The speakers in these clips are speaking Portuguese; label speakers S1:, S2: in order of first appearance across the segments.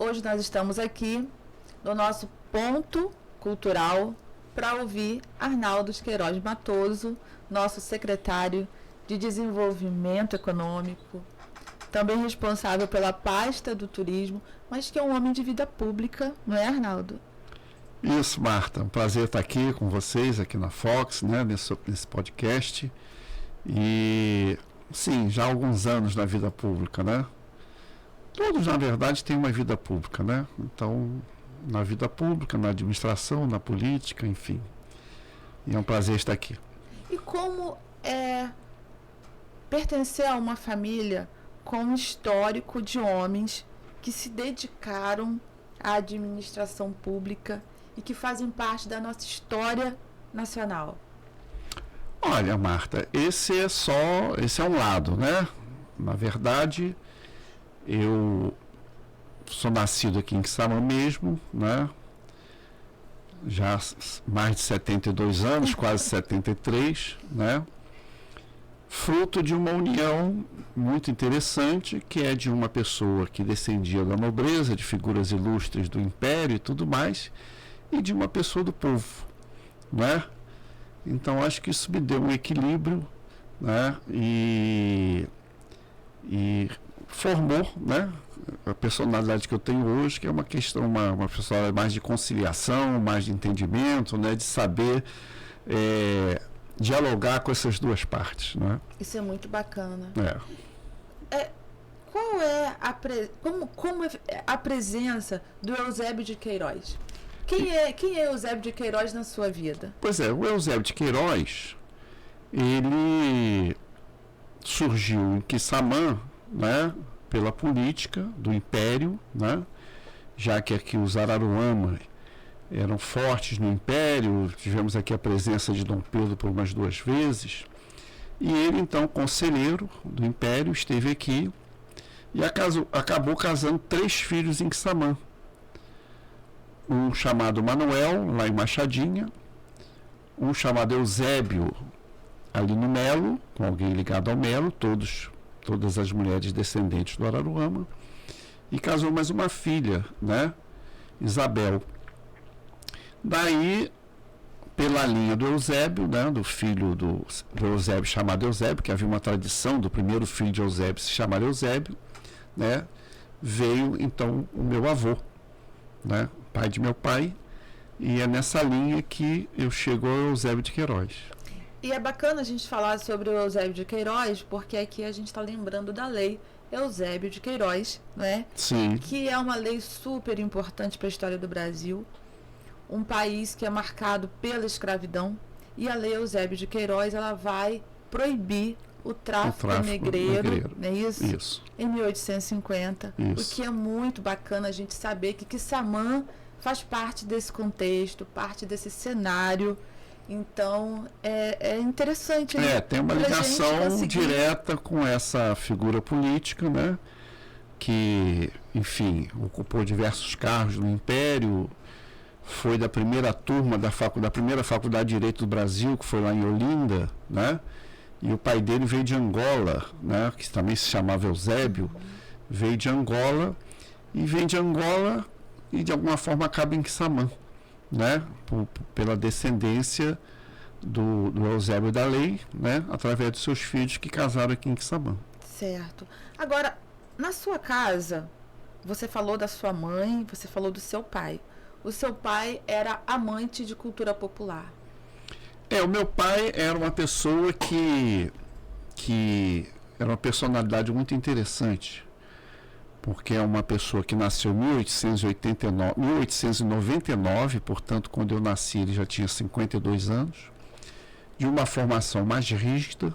S1: Hoje nós estamos aqui no nosso ponto cultural para ouvir Arnaldo Queiroz Matoso, nosso secretário de Desenvolvimento Econômico, também responsável pela pasta do turismo, mas que é um homem de vida pública, não é, Arnaldo?
S2: Isso, Marta. Um prazer estar aqui com vocês, aqui na Fox, né, nesse podcast. E, sim, já há alguns anos na vida pública, né? Todos, na verdade, têm uma vida pública, né? Então, na vida pública, na administração, na política, enfim. E é um prazer estar aqui.
S1: E como é pertencer a uma família com um histórico de homens que se dedicaram à administração pública e que fazem parte da nossa história nacional?
S2: Olha, Marta, esse é um lado, né? Na verdade, eu sou nascido aqui em Quissamã mesmo, né? Já há mais de 72 anos, quase 73, né? Fruto de uma união muito interessante, que é de uma pessoa que descendia da nobreza, de figuras ilustres do Império e tudo mais, e de uma pessoa do povo, né? Então, acho que isso me deu um equilíbrio, né? E formou, né, a personalidade que eu tenho hoje, que é uma questão, uma personalidade mais de conciliação, mais de entendimento, né, de saber dialogar com essas duas partes, né? Isso
S1: é muito bacana. Qual é como é a presença do Eusébio de Queiroz? Quem é Eusébio de Queiroz na sua vida?
S2: Pois é, o Eusébio de Queiroz, ele surgiu em Quissamã, né, pela política do Império, né, já que aqui os Araruama eram fortes no Império, tivemos aqui a presença de Dom Pedro por umas 2 vezes, e ele, então, conselheiro do Império, esteve aqui e acabou casando 3 filhos em Quissamã. Um chamado Manuel, lá em Machadinha, um chamado Eusébio, ali no Melo, com alguém ligado ao Melo, todas as mulheres descendentes do Araruama, e casou mais uma filha, né, Isabel. Daí, pela linha do Eusébio, né, do filho do Eusébio chamado Eusébio, que havia uma tradição do primeiro filho de Eusébio se chamar Eusébio, né, veio então o meu avô, né, pai de meu pai, e é nessa linha que eu chego ao Eusébio de Queiroz.
S1: E é bacana a gente falar sobre o Eusébio de Queiroz, porque aqui a gente está lembrando da lei Eusébio de Queiroz, né?
S2: Sim.
S1: Que é uma lei super importante para a história do Brasil, um país que é marcado pela escravidão, e a lei Eusébio de Queiroz, ela vai proibir o tráfico negreiro, não é isso?
S2: Isso.
S1: Em 1850,
S2: isso.
S1: O que é muito bacana a gente saber que Quissamã faz parte desse contexto, parte desse cenário. Então, é interessante.
S2: Né? Tem uma ligação direta com essa figura política, né? Que, enfim, ocupou diversos cargos no Império, foi da primeira turma da primeira faculdade de Direito do Brasil, que foi lá em Olinda, né? E o pai dele veio de Angola, né? Que também se chamava Eusébio, veio de Angola, e vem de Angola e de alguma forma acaba em Quissamã, né, pela descendência do Eusébio da Lei, né, através dos seus filhos que casaram aqui em Quissamã.
S1: Certo. Agora, na sua casa, você falou da sua mãe, você falou do seu pai. O seu pai era amante de cultura popular.
S2: O meu pai era uma pessoa que era uma personalidade muito interessante, porque é uma pessoa que nasceu em 1899, portanto, quando eu nasci ele já tinha 52 anos, de uma formação mais rígida.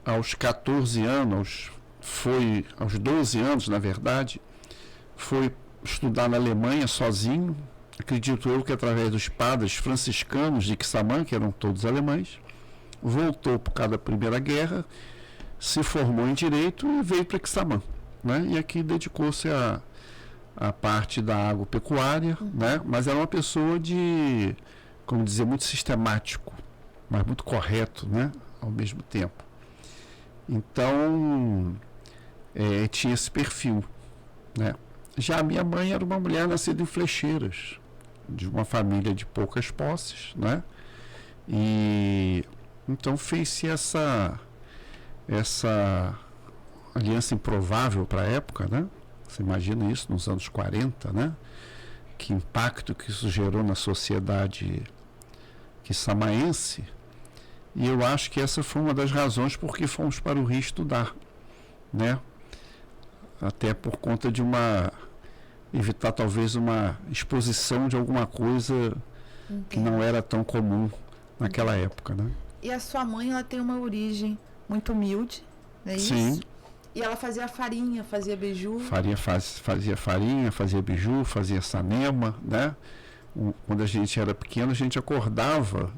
S2: Aos 14 anos, aos 12 anos, na verdade, foi estudar na Alemanha sozinho, acredito eu que através dos padres franciscanos de Quissamã, que eram todos alemães, voltou por causa da Primeira Guerra, se formou em Direito e veio para Quissamã. Né? E aqui dedicou-se à parte da agropecuária, né? Mas era uma pessoa de, como dizer, muito sistemático, mas muito correto, né? Ao mesmo tempo. Então, tinha esse perfil, né? Já a minha mãe era uma mulher nascida em Flecheiras, de uma família de poucas posses, né? E então fez-se essa aliança improvável para a época, né? Você imagina isso nos anos 40, né? Que impacto que isso gerou na sociedade quissamaense. E eu acho que essa foi uma das razões por que fomos para o Rio estudar, né? Até por conta de evitar talvez uma exposição de alguma coisa que não era tão comum naquela época, né?
S1: E a sua mãe, ela tem uma origem muito humilde, não é isso?
S2: Sim.
S1: E ela fazia farinha, fazia beiju.
S2: Fazia farinha, fazia beiju, fazia sanema, né? Quando a gente era pequeno, a gente acordava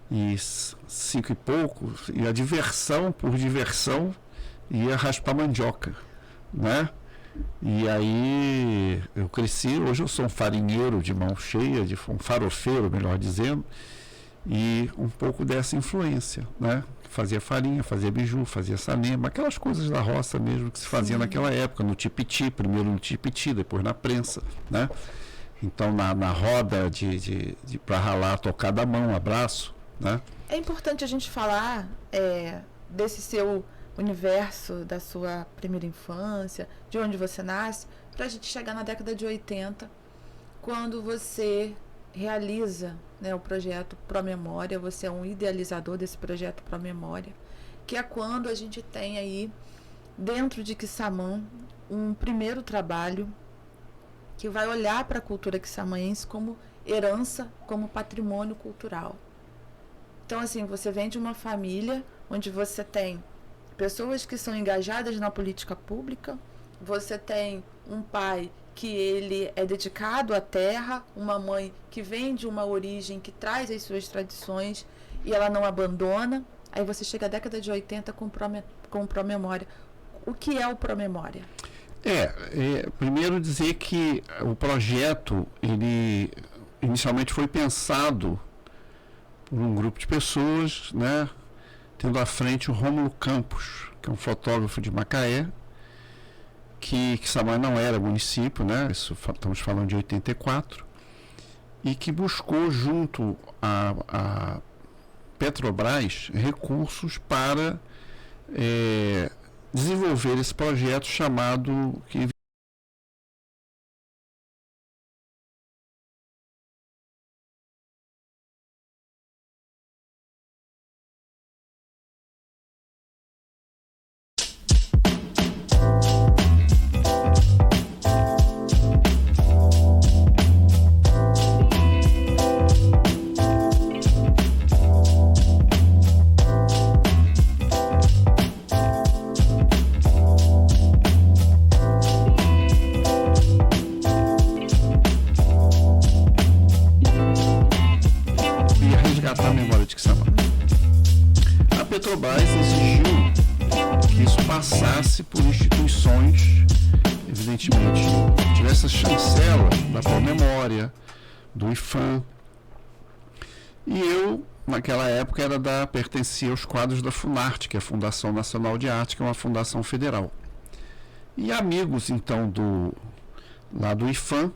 S2: e 5 e pouco, e a diversão, por diversão, ia raspar mandioca, né? E aí eu cresci, hoje eu sou um farinheiro de mão cheia, um farofeiro, melhor dizendo, e um pouco dessa influência, né? Fazia farinha, fazia beiju, fazia sanema, aquelas coisas da roça mesmo que se fazia naquela época, no tipiti, primeiro no tipiti, depois na prensa, né? Então na roda de para ralar, tocar da mão, abraço, né?
S1: É importante a gente falar desse seu universo, da sua primeira infância, de onde você nasce, para a gente chegar na década de 80, quando você realiza, né, o projeto Promemória. Você é um idealizador desse projeto Promemória, que é quando a gente tem aí, dentro de Quissamã, um primeiro trabalho que vai olhar para a cultura quissamãense como herança, como patrimônio cultural. Então, assim, você vem de uma família onde você tem pessoas que são engajadas na política pública, você tem um pai que ele é dedicado à terra, uma mãe que vem de uma origem que traz as suas tradições e ela não abandona. Aí você chega à década de 80 com o Promemória. O que é o Promemória?
S2: Primeiro dizer que o projeto, ele inicialmente foi pensado por um grupo de pessoas, né, tendo à frente o Rômulo Campos, que é um fotógrafo de Macaé, que Quissamã não era município, né, isso, estamos falando de 84, e que buscou junto a Petrobras recursos para desenvolver esse projeto chamado resgatar a memória de Quissamã. A Petrobras exigiu que isso passasse por instituições, evidentemente, tivesse a chancela da Promemória, do IFAM. E eu, naquela época, pertencia aos quadros da Funarte, que é a Fundação Nacional de Arte, que é uma fundação federal. E amigos, então, lá do IFAM,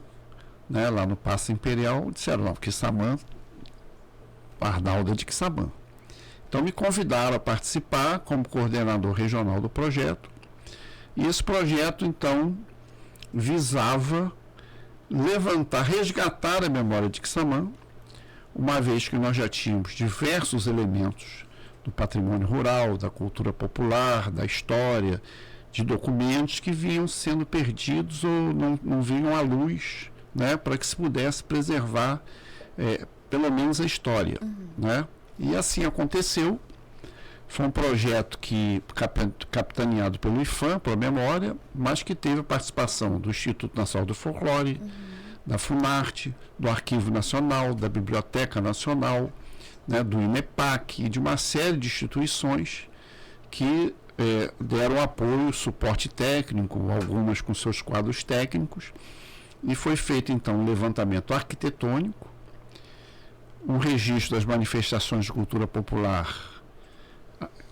S2: né, lá no Paço Imperial, disseram, não, Quissamã, Arnaldo é de Quissamã. Então me convidaram a participar como coordenador regional do projeto. E esse projeto, então, visava resgatar a memória de Quissamã, uma vez que nós já tínhamos diversos elementos do patrimônio rural, da cultura popular, da história, de documentos que vinham sendo perdidos ou não vinham à luz, né, para que se pudesse preservar pelo menos a história, né? E assim aconteceu. Foi um projeto capitaneado pelo IFAM, Promemória, mas que teve a participação do Instituto Nacional do Folclore, da Funarte, do Arquivo Nacional, da Biblioteca Nacional, né, do INEPAC e de uma série de instituições que deram apoio, suporte técnico, algumas com seus quadros técnicos, e foi feito então um levantamento arquitetônico, um registro das manifestações de cultura popular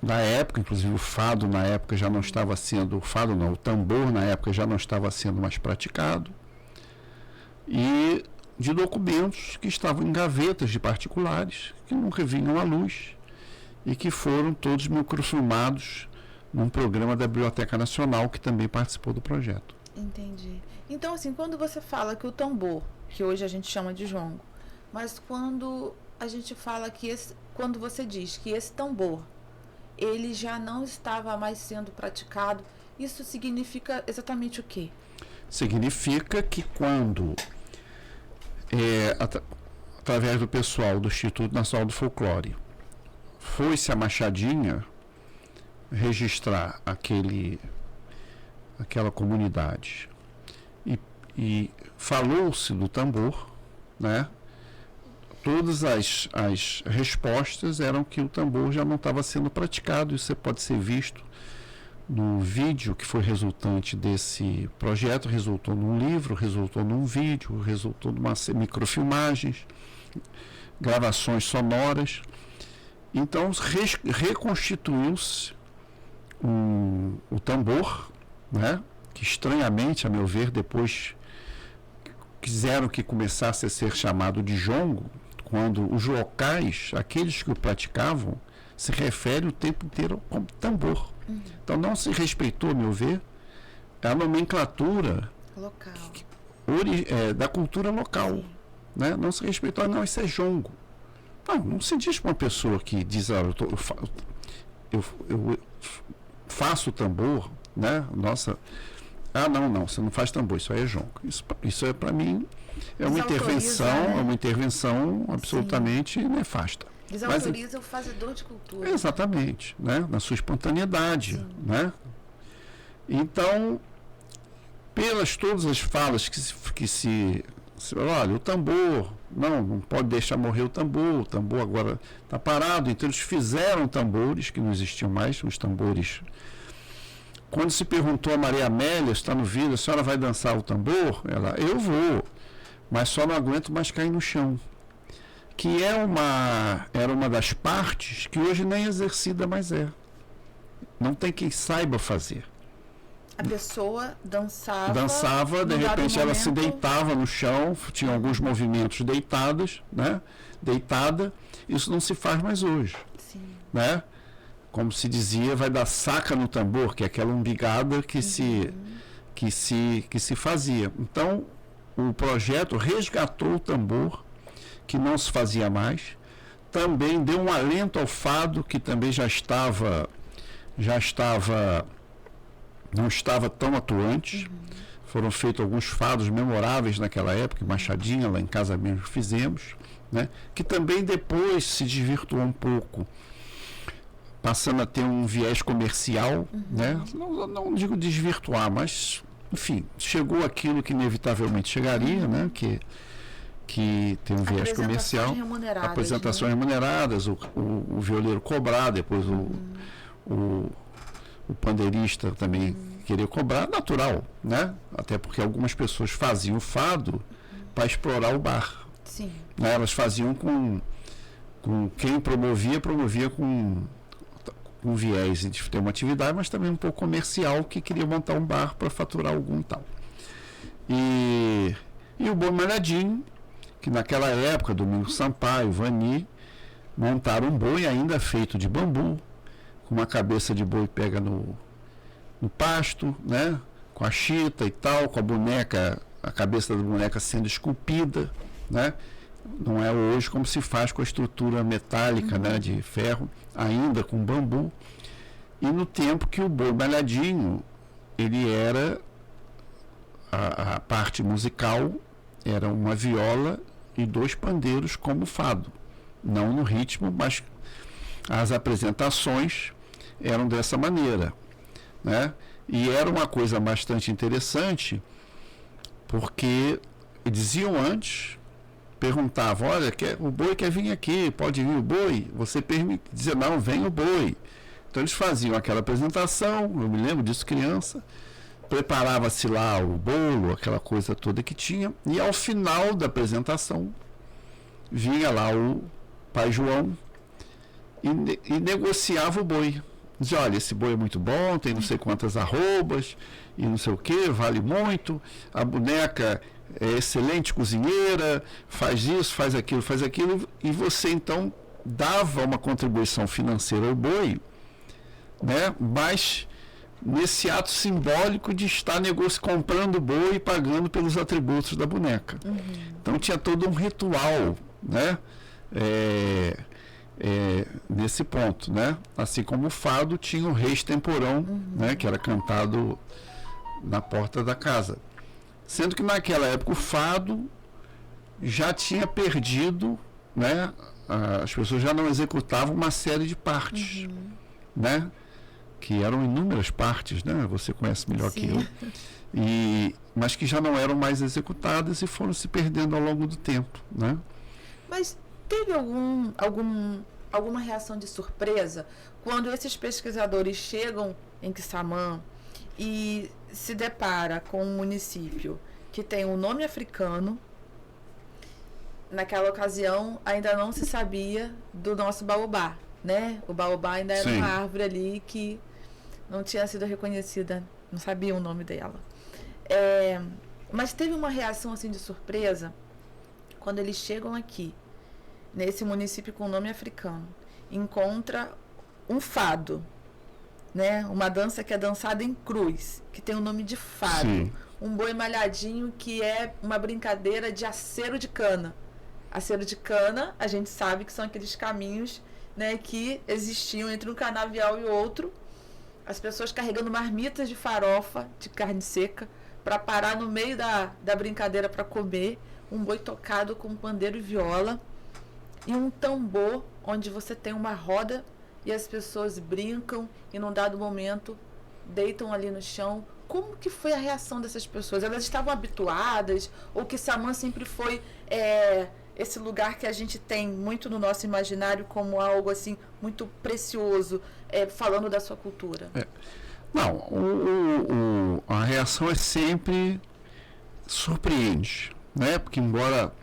S2: da época, inclusive o fado na época já não estava sendo, o fado não, o tambor na época já não estava sendo mais praticado, e de documentos que estavam em gavetas de particulares, que nunca vinham à luz, e que foram todos microfilmados num programa da Biblioteca Nacional, que também participou do projeto.
S1: Entendi. Então, assim, quando você fala que o tambor, que hoje a gente chama de jongo, mas quando a gente fala que quando você diz que esse tambor, ele já não estava mais sendo praticado, isso significa exatamente o quê?
S2: Significa que quando, através do pessoal do Instituto Nacional do Folclore, foi-se a Machadinha registrar aquela comunidade e falou-se do tambor, né? Todas as respostas eram que o tambor já não estava sendo praticado. Isso pode ser visto no vídeo que foi resultante desse projeto, resultou num livro, resultou num vídeo, resultou numa microfilmagens, gravações sonoras. Então reconstituiu-se o tambor, né? Que estranhamente, a meu ver, depois quiseram que começasse a ser chamado de jongo, quando os locais, aqueles que o praticavam, se referem o tempo inteiro como tambor. Então não se respeitou, a meu ver, a nomenclatura
S1: local.
S2: Da cultura local. Né? Não se respeitou, não, isso é jongo. Não se diz para uma pessoa que diz, eu faço tambor, né? Nossa, não, você não faz tambor, isso aí é jongo. Isso é, para mim, é uma intervenção absolutamente nefasta.
S1: Desautoriza o fazedor de cultura.
S2: Exatamente, né? Na sua espontaneidade, né? Então, pelas todas as falas que se olha, o tambor, não pode deixar morrer o tambor agora está parado, então eles fizeram tambores que não existiam mais, os tambores. Quando se perguntou a Maria Amélia, está no vídeo, a senhora vai dançar o tambor? Ela, eu vou, mas só não aguento mais cair no chão. Que era uma das partes que hoje nem exercida mais é. Não tem quem saiba fazer.
S1: A pessoa dançava.
S2: Dançava, de repente ela se deitava no chão, tinha alguns movimentos deitados, né? Deitada. Isso não se faz mais hoje.
S1: Sim.
S2: Né? Como se dizia, vai dar saca no tambor, que é aquela umbigada que se fazia. Então, o projeto resgatou o tambor, que não se fazia mais, também deu um alento ao fado, que também não estava tão atuante. Foram feitos alguns fados memoráveis naquela época, Machadinha, lá em casa mesmo fizemos, né? Que também depois se desvirtuou um pouco, passando a ter um viés comercial, né? Não digo desvirtuar, mas, enfim, chegou aquilo que inevitavelmente chegaria, né? Que tem um viés comercial. Apresentações remuneradas, o violeiro cobrar, depois o pandeirista também querer cobrar, natural, né? Até porque algumas pessoas faziam fado para explorar o bar.
S1: Sim.
S2: Né? Elas faziam com quem promovia com viés de ter uma atividade, mas também um pouco comercial, que queria montar um bar para faturar algum tal. E o Boi Malhadinho, que naquela época, Domingos Sampaio, Vani, montaram um boi ainda feito de bambu, com uma cabeça de boi pega no pasto, né? Com a chita e tal, com a boneca, a cabeça da boneca sendo esculpida, né? Não é hoje como se faz com a estrutura metálica, né, de ferro, ainda com bambu. E no tempo que o Boi Malhadinho, ele era a parte musical, era uma viola e 2 pandeiros como fado. Não no ritmo, mas as apresentações eram dessa maneira, né? E era uma coisa bastante interessante, porque diziam antes, perguntavam, olha, o boi quer vir aqui, pode vir o boi? Você dizia, não, vem o boi. Então eles faziam aquela apresentação, eu me lembro disso criança, preparava-se lá o bolo, aquela coisa toda que tinha, e ao final da apresentação vinha lá o pai João e negociava o boi. Dizia, olha, esse boi é muito bom, tem não sei quantas arrobas, e não sei o que, vale muito, a boneca é excelente cozinheira, faz isso, faz aquilo, e você então dava uma contribuição financeira ao boi, né? Mas nesse ato simbólico de estar comprando boi e pagando pelos atributos da boneca. Então tinha todo um ritual, né? Nesse ponto, né? Assim como o fado tinha o Reis Temporão, né? Que era cantado na porta da casa. Sendo que naquela época o fado já tinha perdido, né? As pessoas já não executavam uma série de partes, né? Que eram inúmeras partes, né? Você conhece melhor que eu. Mas que já não eram mais executadas e foram se perdendo ao longo do tempo, né?
S1: Mas teve alguma reação de surpresa quando esses pesquisadores chegam em Quissamã e se depara com um município que tem um nome africano? Naquela ocasião ainda não se sabia do nosso baobá, né? O baobá ainda era uma árvore ali que não tinha sido reconhecida, não sabia o nome dela. Mas teve uma reação assim de surpresa quando eles chegam aqui, nesse município com nome africano, encontra um fado, né? Uma dança que é dançada em cruz, que tem o nome de fado.
S2: Sim.
S1: Um boi malhadinho, que é uma brincadeira de acero de cana. Acero de cana, a gente sabe que são aqueles caminhos, né, que existiam entre um canavial e outro. As pessoas carregando marmitas de farofa, de carne seca, para parar no meio da brincadeira para comer. Um boi tocado com pandeiro e viola. E um tambor onde você tem uma roda e as pessoas brincam e num dado momento deitam ali no chão. Como que foi a reação dessas pessoas? Elas estavam habituadas? Ou Quissamã sempre foi esse lugar que a gente tem muito no nosso imaginário como algo assim muito precioso, falando da sua cultura?
S2: Não, a reação é sempre surpreende, né? Porque embora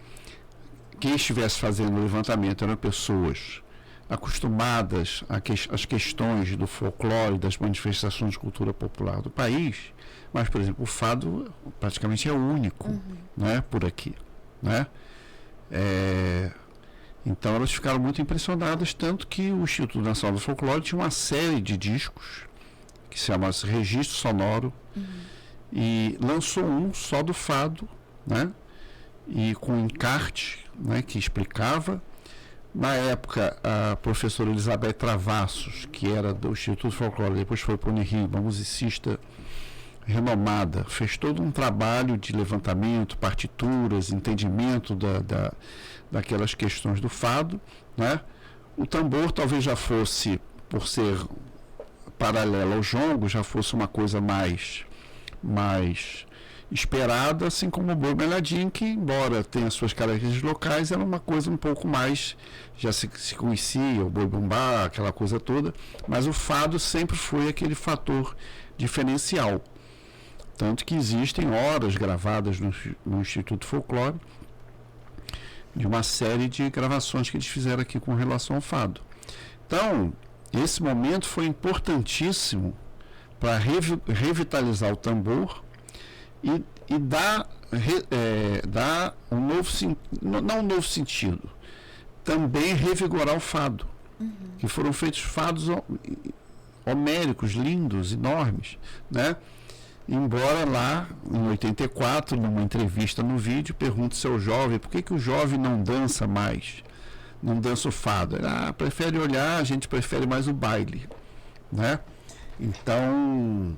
S2: quem estivesse fazendo o levantamento eram pessoas acostumadas às questões do folclore, das manifestações de cultura popular do país, mas, por exemplo, o fado praticamente é único, né, por aqui, né? Então elas ficaram muito impressionadas, tanto que o Instituto Nacional do Folclore tinha uma série de discos que se chama-se Registro Sonoro, e lançou um só do fado, né? E com encarte, né, que explicava. Na época, a professora Elizabeth Travassos, que era do Instituto Folclore, depois foi para o Unirio, uma musicista renomada, fez todo um trabalho de levantamento, partituras, entendimento daquelas questões do fado, né? O tambor talvez já fosse, por ser paralelo ao jongo, já fosse uma coisa mais esperada, assim como o boi malhadinho, que embora tenha suas características locais, era uma coisa um pouco mais, já se conhecia, o boi bumbá, aquela coisa toda, mas o fado sempre foi aquele fator diferencial. Tanto que existem horas gravadas no Instituto Folclore de uma série de gravações que eles fizeram aqui com relação ao fado. Então, esse momento foi importantíssimo para revitalizar o tambor e dar um novo não um novo sentido, também revigorar o fado, que foram feitos fados homéricos, lindos, enormes, né? Embora lá, em 84, numa entrevista no vídeo, pergunte ao jovem por que o jovem não dança mais, não dança o fado. Ele, prefere olhar, a gente prefere mais o baile, né? Então,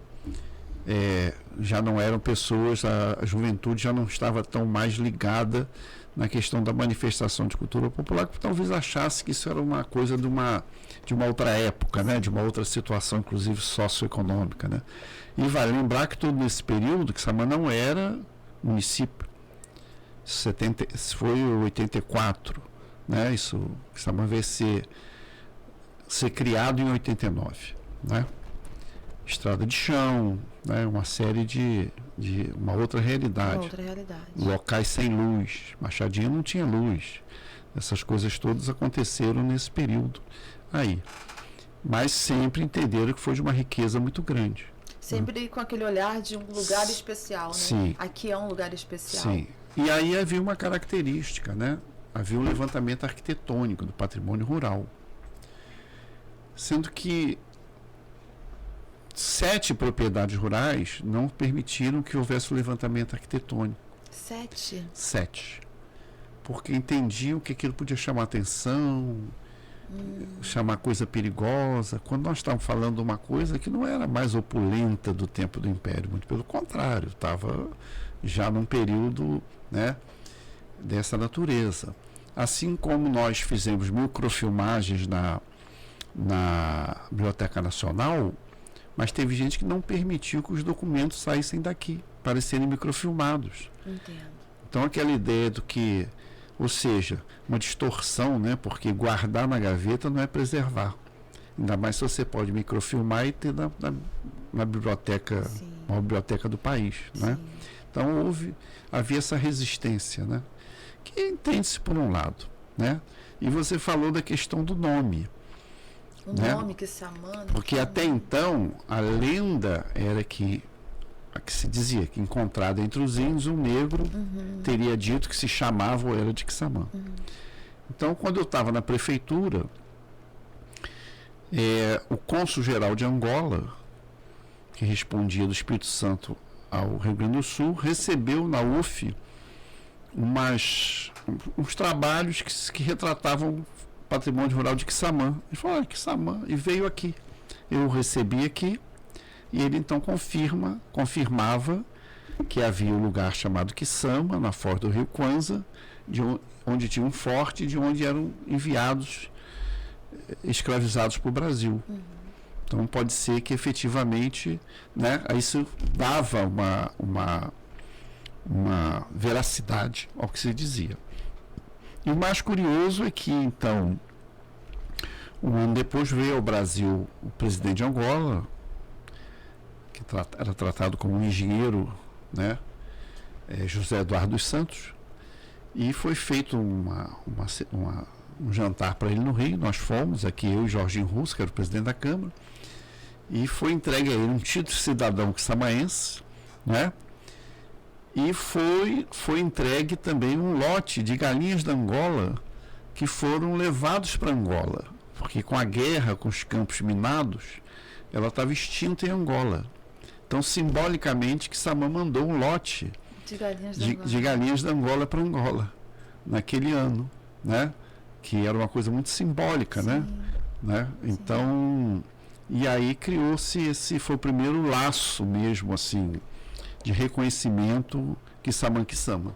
S2: já não eram pessoas, a juventude já não estava tão mais ligada na questão da manifestação de cultura popular, que talvez achasse que isso era uma coisa de uma outra época, né? De uma outra situação, inclusive socioeconômica, né? E vale lembrar que todo nesse período, Quissamã não era município. Foi 84, né? Quissamã veio ser criado em 89, né? Estrada de chão, né? Uma série de uma outra realidade.
S1: Uma outra realidade.
S2: Locais sem luz. Machadinha não tinha luz. Essas coisas todas aconteceram nesse período aí. mas sempre entenderam que foi de uma riqueza muito grande.
S1: Sempre com aquele olhar de um lugar especial, né?
S2: Sim.
S1: Aqui é um lugar especial.
S2: Sim. E aí havia uma característica, né? Havia um levantamento arquitetônico do patrimônio rural. Sendo que 7 propriedades rurais não permitiram que houvesse o levantamento arquitetônico.
S1: 7?
S2: 7. Porque entendiam que aquilo podia chamar atenção, chamar coisa perigosa, quando nós estávamos falando de uma coisa que não era mais opulenta do tempo do Império, muito pelo contrário, estava já num período, né, dessa natureza. Assim como nós fizemos microfilmagens na Biblioteca Nacional, mas teve gente que não permitiu que os documentos saíssem daqui para serem microfilmados.
S1: Entendo.
S2: Então aquela ideia do que, ou seja, uma distorção, né? Porque guardar na gaveta não é preservar. Ainda mais se você pode microfilmar e ter na biblioteca, uma biblioteca do país, né? Então havia essa resistência, né? Que entende-se por um lado, né? E você falou da questão do nome.
S1: O
S2: né?
S1: nome que Samã...
S2: Porque até então a lenda era que se dizia que encontrado entre os índios um negro teria dito que se chamava ou era de Quissamã. Então, quando eu estava na prefeitura, o cônsul-geral de Angola, que respondia do Espírito Santo ao Rio Grande do Sul, recebeu na UF uns trabalhos que retratavam o patrimônio rural de Quissamã. Ele falou, Quissamã, e veio aqui. Eu o recebi aqui, e ele então confirmava que havia um lugar chamado Quissama, na foz do rio Kwanza, onde tinha um forte, de onde eram enviados escravizados para o Brasil. Então pode ser que efetivamente, né, isso dava uma veracidade ao que se dizia. E o mais curioso é que, então, um ano depois veio ao Brasil o presidente de Angola, que era tratado como um engenheiro, né, José Eduardo dos Santos, e foi feito um jantar para ele no Rio. Nós fomos, aqui eu e Jorginho Russo, que era o presidente da Câmara, e foi entregue a ele um título de cidadão quissamaense, né? E foi entregue também um lote de galinhas da Angola que foram levados para Angola, porque com a guerra, com os campos minados, ela estava extinta em Angola. Então, simbolicamente, Quissamã mandou um lote de galinhas da Angola para Angola, naquele ano, né? Que era uma coisa muito simbólica, né? Então, e aí criou-se foi o primeiro laço mesmo, assim, de reconhecimento Quissamã.
S1: Quissamã.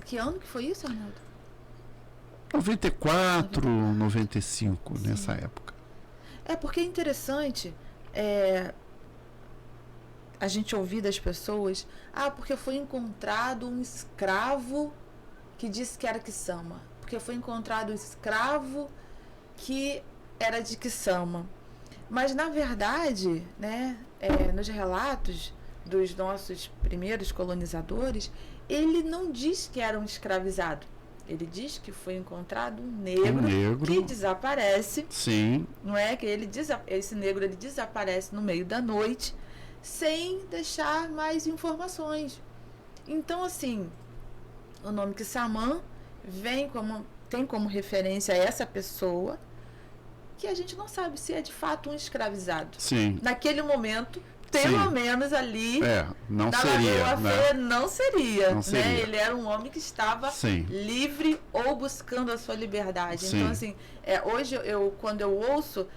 S1: Que ano que foi isso, Arnaldo?
S2: 94, 95, nessa época.
S1: Porque é interessante a gente ouvir das pessoas, porque foi encontrado um escravo que disse que era Quissama, porque foi encontrado um escravo que era de Quissama. Mas, na verdade, né, nos relatos dos nossos primeiros colonizadores, ele não diz que era um escravizado. Ele diz que foi encontrado um negro que desaparece.
S2: Sim.
S1: Não é? Que esse negro ele desaparece no meio da noite sem deixar mais informações. Então, assim, o nome Quissamã tem como referência essa pessoa que a gente não sabe se é de fato um escravizado.
S2: Sim.
S1: Naquele momento, pelo menos ali,
S2: não seria, né?
S1: Não seria,
S2: não seria.
S1: Né? Ele era um homem que estava livre ou buscando a sua liberdade.
S2: Sim.
S1: Então, assim, hoje, quando eu ouço,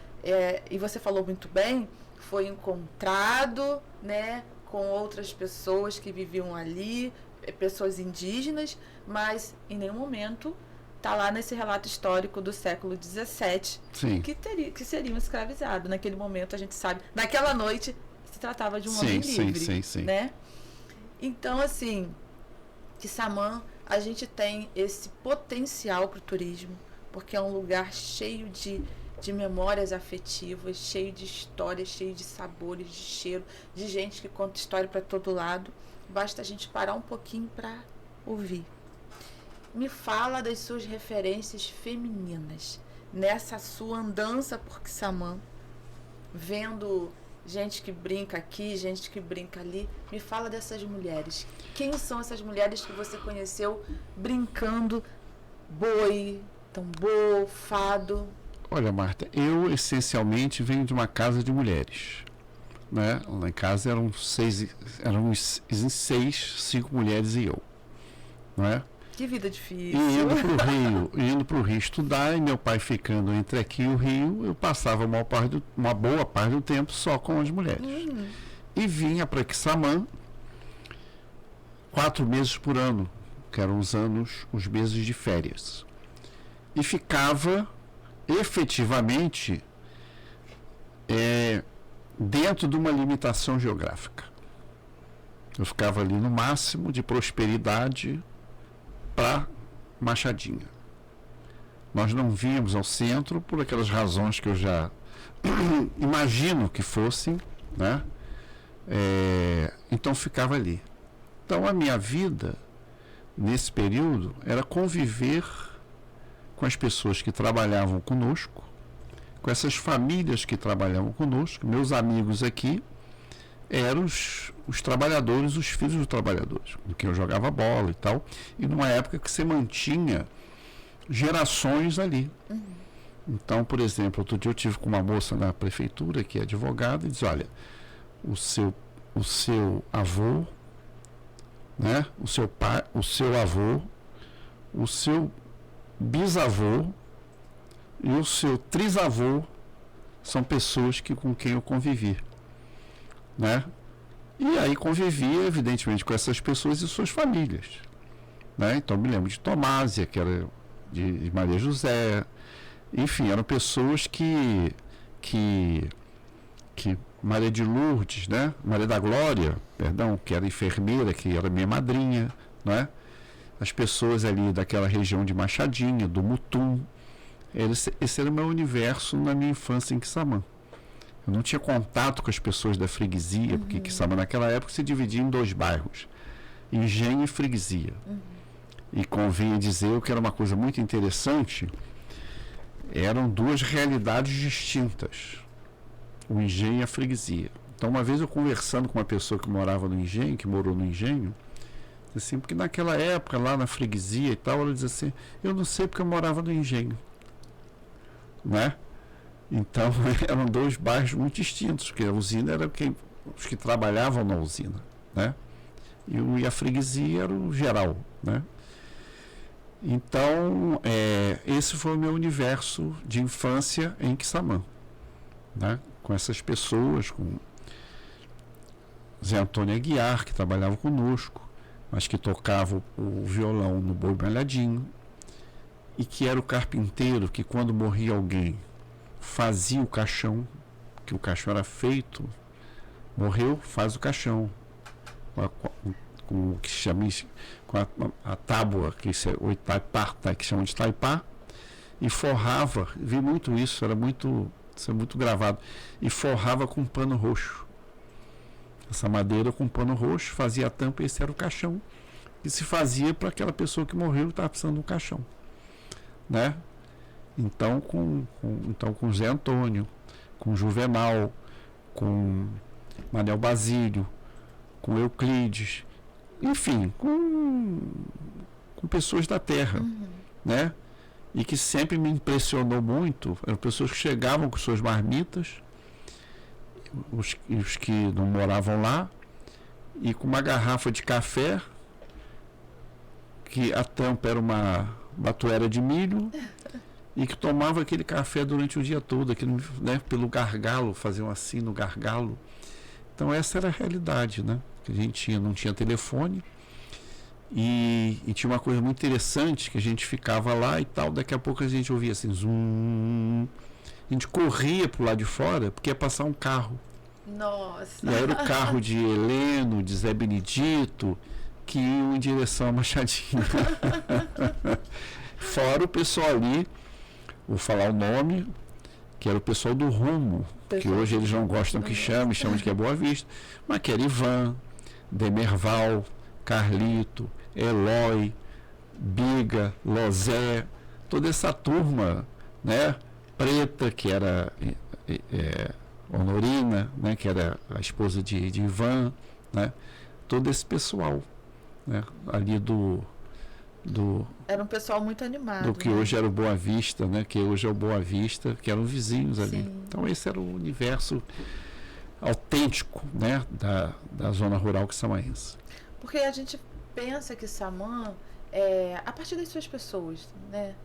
S1: e você falou muito bem, foi encontrado, né, com outras pessoas que viviam ali, pessoas indígenas, mas em nenhum momento está lá nesse relato histórico do século XVII que seriam escravizados. Naquele momento, a gente sabe, naquela noite se tratava de um homem livre, né? Então, assim, Quissamã, a gente tem esse potencial para o turismo, porque é um lugar cheio de memórias afetivas, cheio de histórias, cheio de sabores, de cheiro, de gente que conta história para todo lado. Basta a gente parar um pouquinho para ouvir. Me fala das suas referências femininas. nessa sua andança por Quissamã, vendo gente que brinca aqui, gente que brinca ali, me fala dessas mulheres. Quem são essas mulheres que você conheceu brincando boi, tambor, fado?
S2: Olha, Marta, eu essencialmente venho de uma casa de mulheres, né? Lá em casa eram cinco mulheres e eu, não é?
S1: Que vida difícil.
S2: E indo para o Rio estudar, e meu pai ficando entre aqui e o Rio, eu passava uma boa parte do tempo só com as mulheres. E vinha para Quissamã 4 meses por ano, que eram os meses de férias. E ficava efetivamente dentro de uma limitação geográfica. Eu ficava ali no máximo de prosperidade para Machadinha. Nós não vínhamos ao centro por aquelas razões que eu já imagino que fossem, né? Então ficava ali. Então a minha vida nesse período era conviver com as pessoas que trabalhavam conosco, com essas famílias que trabalhavam conosco. Meus amigos aqui eram os trabalhadores, os filhos dos trabalhadores, com quem eu jogava bola e tal, e numa época que você mantinha gerações ali. Então, por exemplo, outro dia eu tive com uma moça na prefeitura, que é advogada, e diz: olha, o seu avô, né, o seu pai, o seu avô, o seu bisavô e o seu trisavô são pessoas com quem eu convivi, né? E aí convivia, evidentemente, com essas pessoas e suas famílias, né? Então me lembro de Tomásia, que era de Maria José, enfim, eram pessoas que Maria de Lourdes, né? Maria da Glória, perdão, que era enfermeira, que era minha madrinha, né? As pessoas ali daquela região de Machadinha, do Mutum. Esse era o meu universo na minha infância em Quissamã. Eu não tinha contato com as pessoas da freguesia, porque Quissamã naquela época se dividia em 2 bairros, Engenho e Freguesia. E convinha dizer que era uma coisa muito interessante, eram 2 realidades distintas, o Engenho e a freguesia. Então, uma vez eu conversando com uma pessoa que morava no Engenho, que morou no Engenho, assim, porque naquela época, lá na freguesia e tal, ela dizia assim: eu não sei porque eu morava no Engenho, né? Então, eram 2 bairros muito distintos, porque a usina era os que trabalhavam na usina, né? E a freguesia era o geral, né? Então, esse foi o meu universo de infância em Quissamã, né? Com essas pessoas, com Zé Antônio Aguiar, que trabalhava conosco, mas que tocava o violão no Boi Malhadinho, e que era o carpinteiro que, quando morria alguém, fazia o caixão, que o caixão era feito, morreu, faz o caixão, com o que chama, com a tábua, que é o Itaipá, tá, que chama de Itaipá, e forrava, vi muito isso, isso é muito gravado, e forrava com pano roxo. Essa madeira com pano roxo, fazia a tampa, e esse era o caixão que se fazia para aquela pessoa que morreu e estava precisando de um caixão, né? Então com Zé Antônio, com Juvenal, com Manel Basílio, com Euclides, enfim, com pessoas da terra, né? E que sempre me impressionou muito, eram pessoas que chegavam com suas marmitas, os que não moravam lá, e com uma garrafa de café, que a tampa era uma batuera de milho, e que tomava aquele café durante o dia todo, aquele, né, pelo gargalo, faziam assim no gargalo. Então essa era a realidade, né? Que a gente não tinha telefone, e tinha uma coisa muito interessante, que a gente ficava lá e tal, daqui a pouco a gente ouvia assim, zum, a gente corria pro lado de fora, porque ia passar um carro.
S1: Nossa!
S2: E aí era o carro de Heleno, de Zé Benedito, que iam em direção a Machadinha. Fora o pessoal ali, vou falar o nome, que era o pessoal do Rumo, que hoje eles não gostam que chamam de que é Boa Vista, mas que era Ivan, Demerval, Carlito, Eloy, Biga, Lozé, toda essa turma, né? Preta, que era Honorina, né? Que era a esposa de Ivan, né? Todo esse pessoal, né? Ali
S1: era um pessoal muito animado.
S2: Do que hoje era o Boa Vista, né? Que hoje é o Boa Vista, que eram vizinhos ali. Sim. Então esse era o universo autêntico, né? Da zona rural quissamaense.
S1: Porque a gente pensa que Samã, a partir das suas pessoas, né?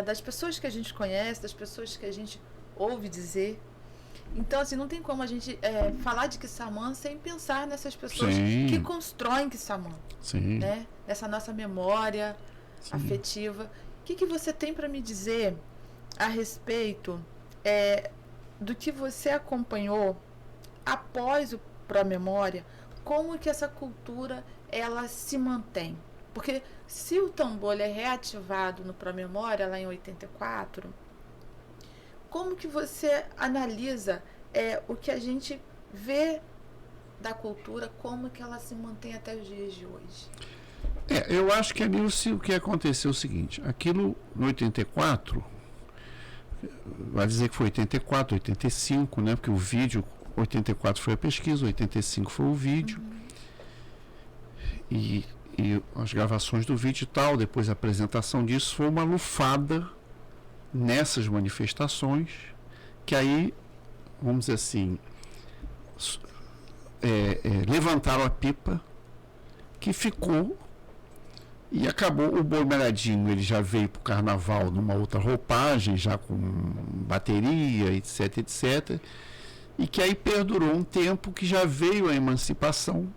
S1: Das pessoas que a gente conhece, das pessoas que a gente ouve dizer. Então, assim, não tem como a gente falar de Quissamã sem pensar nessas pessoas Sim. que constroem Quissamã.
S2: Sim.
S1: Né? Essa nossa memória Sim. afetiva. O que você tem para me dizer a respeito do que você acompanhou após o Pró-Memória? Como que essa cultura ela se mantém? Porque se o tambor é reativado no Pró-Memória, lá em 84... como que você analisa o que a gente vê da cultura, como que ela se mantém até os dias de hoje?
S2: Eu acho que ali o que aconteceu é o seguinte, aquilo no 84, vai dizer que foi 84, 85, né? Porque o vídeo, 84 foi a pesquisa, 85 foi o vídeo, e as gravações do vídeo e tal, depois a apresentação disso, foi uma lufada nessas manifestações, que aí, vamos dizer assim, levantaram a pipa, que ficou e acabou. O Boi Malhadinho, ele já veio para o carnaval numa outra roupagem, já com bateria, etc, etc, e que aí perdurou um tempo, que já veio a emancipação,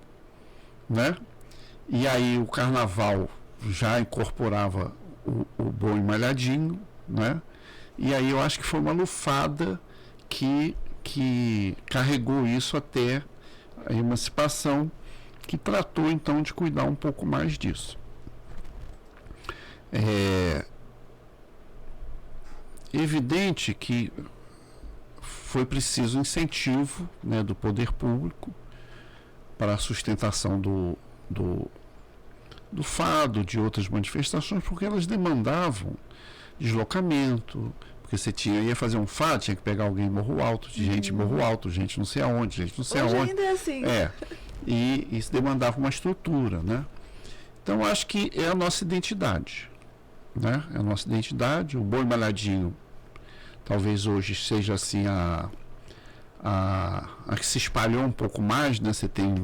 S2: né? E aí o carnaval já incorporava o Boi Malhadinho, né? E aí eu acho que foi uma lufada que carregou isso até a emancipação, que tratou então de cuidar um pouco mais disso. É evidente que foi preciso incentivo, né, do poder público para a sustentação do fado, de outras manifestações, porque elas demandavam deslocamento, porque você ia fazer um fado, tinha que pegar alguém em Morro Alto, gente em Morro Alto, gente não sei aonde, gente não sei
S1: Hoje
S2: aonde.
S1: Ainda é assim.
S2: E isso demandava uma estrutura, né? Então acho que é a nossa identidade, né? É a nossa identidade. O Boi Malhadinho talvez hoje seja assim a que se espalhou um pouco mais, né? Você tem,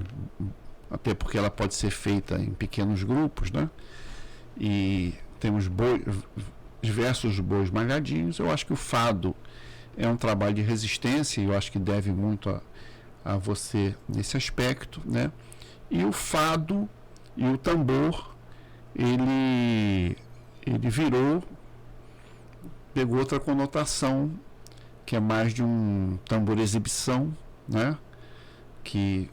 S2: até porque ela pode ser feita em pequenos grupos, né? E temos diversos bois malhadinhos. Eu acho que o fado é um trabalho de resistência, e eu acho que deve muito a você nesse aspecto, né? E o fado e o tambor, ele pegou outra conotação, que é mais de um tambor exibição, né? Que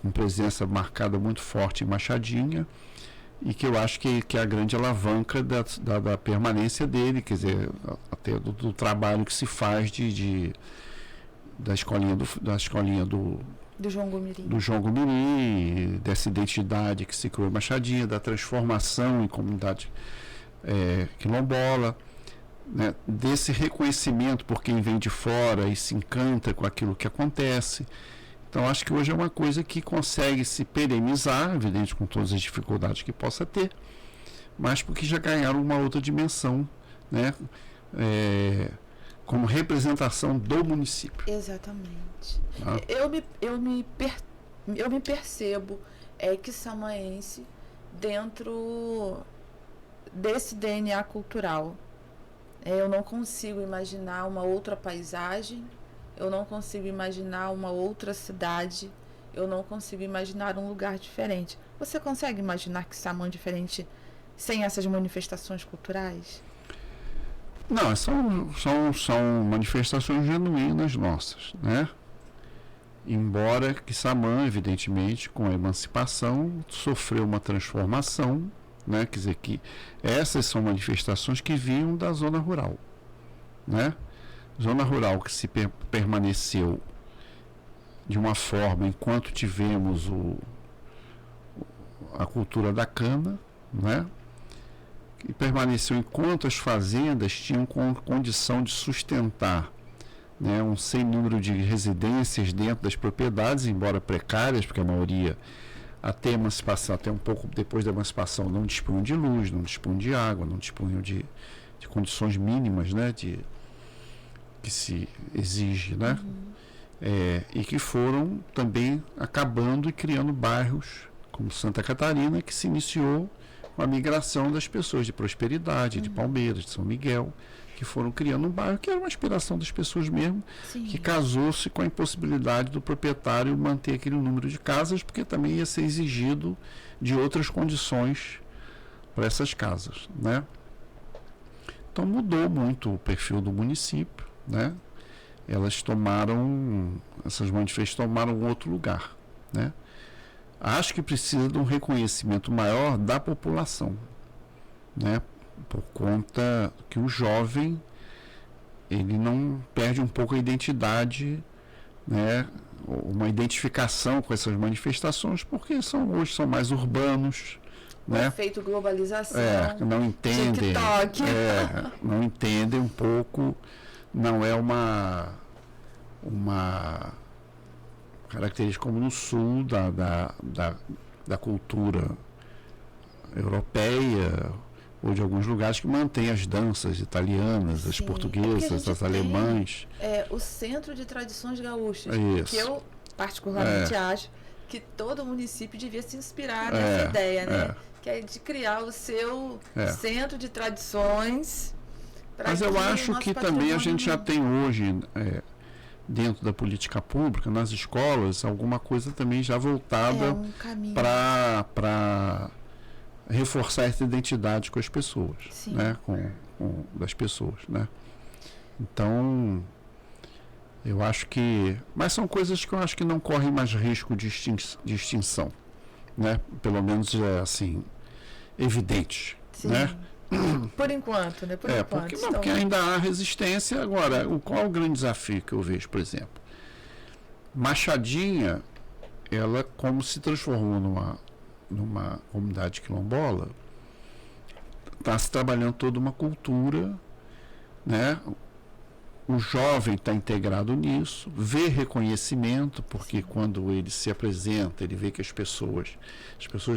S2: com presença marcada muito forte em Machadinha, e que eu acho que é a grande alavanca da permanência dele, quer dizer, até do trabalho que se faz da escolinha do João Gomiri, dessa identidade que se criou em Machadinha, da transformação em comunidade quilombola, né, desse reconhecimento por quem vem de fora e se encanta com aquilo que acontece. Então acho que hoje é uma coisa que consegue se perenizar, evidente, com todas as dificuldades que possa ter, mas porque já ganharam uma outra dimensão, né, como representação do município.
S1: Exatamente. Eu me percebo quissamaense dentro desse DNA cultural. Eu não consigo imaginar uma outra paisagem, eu não consigo imaginar uma outra cidade, eu não consigo imaginar um lugar diferente. Você consegue imaginar Quissamã diferente sem essas manifestações culturais?
S2: Não, são manifestações genuínas nossas, né? Embora Quissamã, evidentemente, com a emancipação, sofreu uma transformação, né? Quer dizer que essas são manifestações que vinham da zona rural, né? Zona rural que se permaneceu de uma forma enquanto tivemos a cultura da cana, né? que permaneceu enquanto as fazendas tinham condição de sustentar, né, um sem número de residências dentro das propriedades, embora precárias, porque a maioria até a emancipação, até um pouco depois da emancipação, não dispunham de luz, não dispunham de água, não dispunham de condições mínimas, né, que se exige, né? E que foram também acabando e criando bairros como Santa Catarina, que se iniciou com a migração das pessoas de Prosperidade, de Palmeiras, de São Miguel, que foram criando um bairro que era uma aspiração das pessoas mesmo,
S1: Sim.
S2: que casou-se com a impossibilidade do proprietário manter aquele número de casas, porque também ia ser exigido de outras condições para essas casas, né? Então mudou muito o perfil do município, né? Essas manifestações tomaram um outro lugar, né? Acho que precisa de um reconhecimento maior da população, né? Por conta que o jovem, ele não perde um pouco a identidade, né? Uma identificação com essas manifestações, porque hoje são mais urbanos, né?
S1: Efeito globalização.
S2: Não entendem.
S1: TikTok.
S2: Não entendem um pouco, não é uma característica como no sul da cultura europeia, ou de alguns lugares que mantém as danças italianas, as portuguesas, as alemãs.
S1: O Centro de Tradições Gaúchas,
S2: Isso.
S1: que eu particularmente acho que todo município devia se inspirar nessa ideia, né? Que é de criar o seu centro de tradições.
S2: Mas eu acho que também a gente já tem hoje, dentro da política pública, nas escolas, alguma coisa também já voltada para reforçar essa identidade com as pessoas, né? Das pessoas, né? Então, eu acho que... Mas são coisas que eu acho que não correm mais risco de extinção, né? Pelo menos, assim, evidente, né?
S1: Por enquanto, né?
S2: Porque ainda há resistência. Agora, qual é o grande desafio que eu vejo, por exemplo? Machadinha, ela, como se transformou numa comunidade quilombola, está se trabalhando toda uma cultura, né? O jovem está integrado nisso, vê reconhecimento, porque quando ele se apresenta, ele vê que as pessoas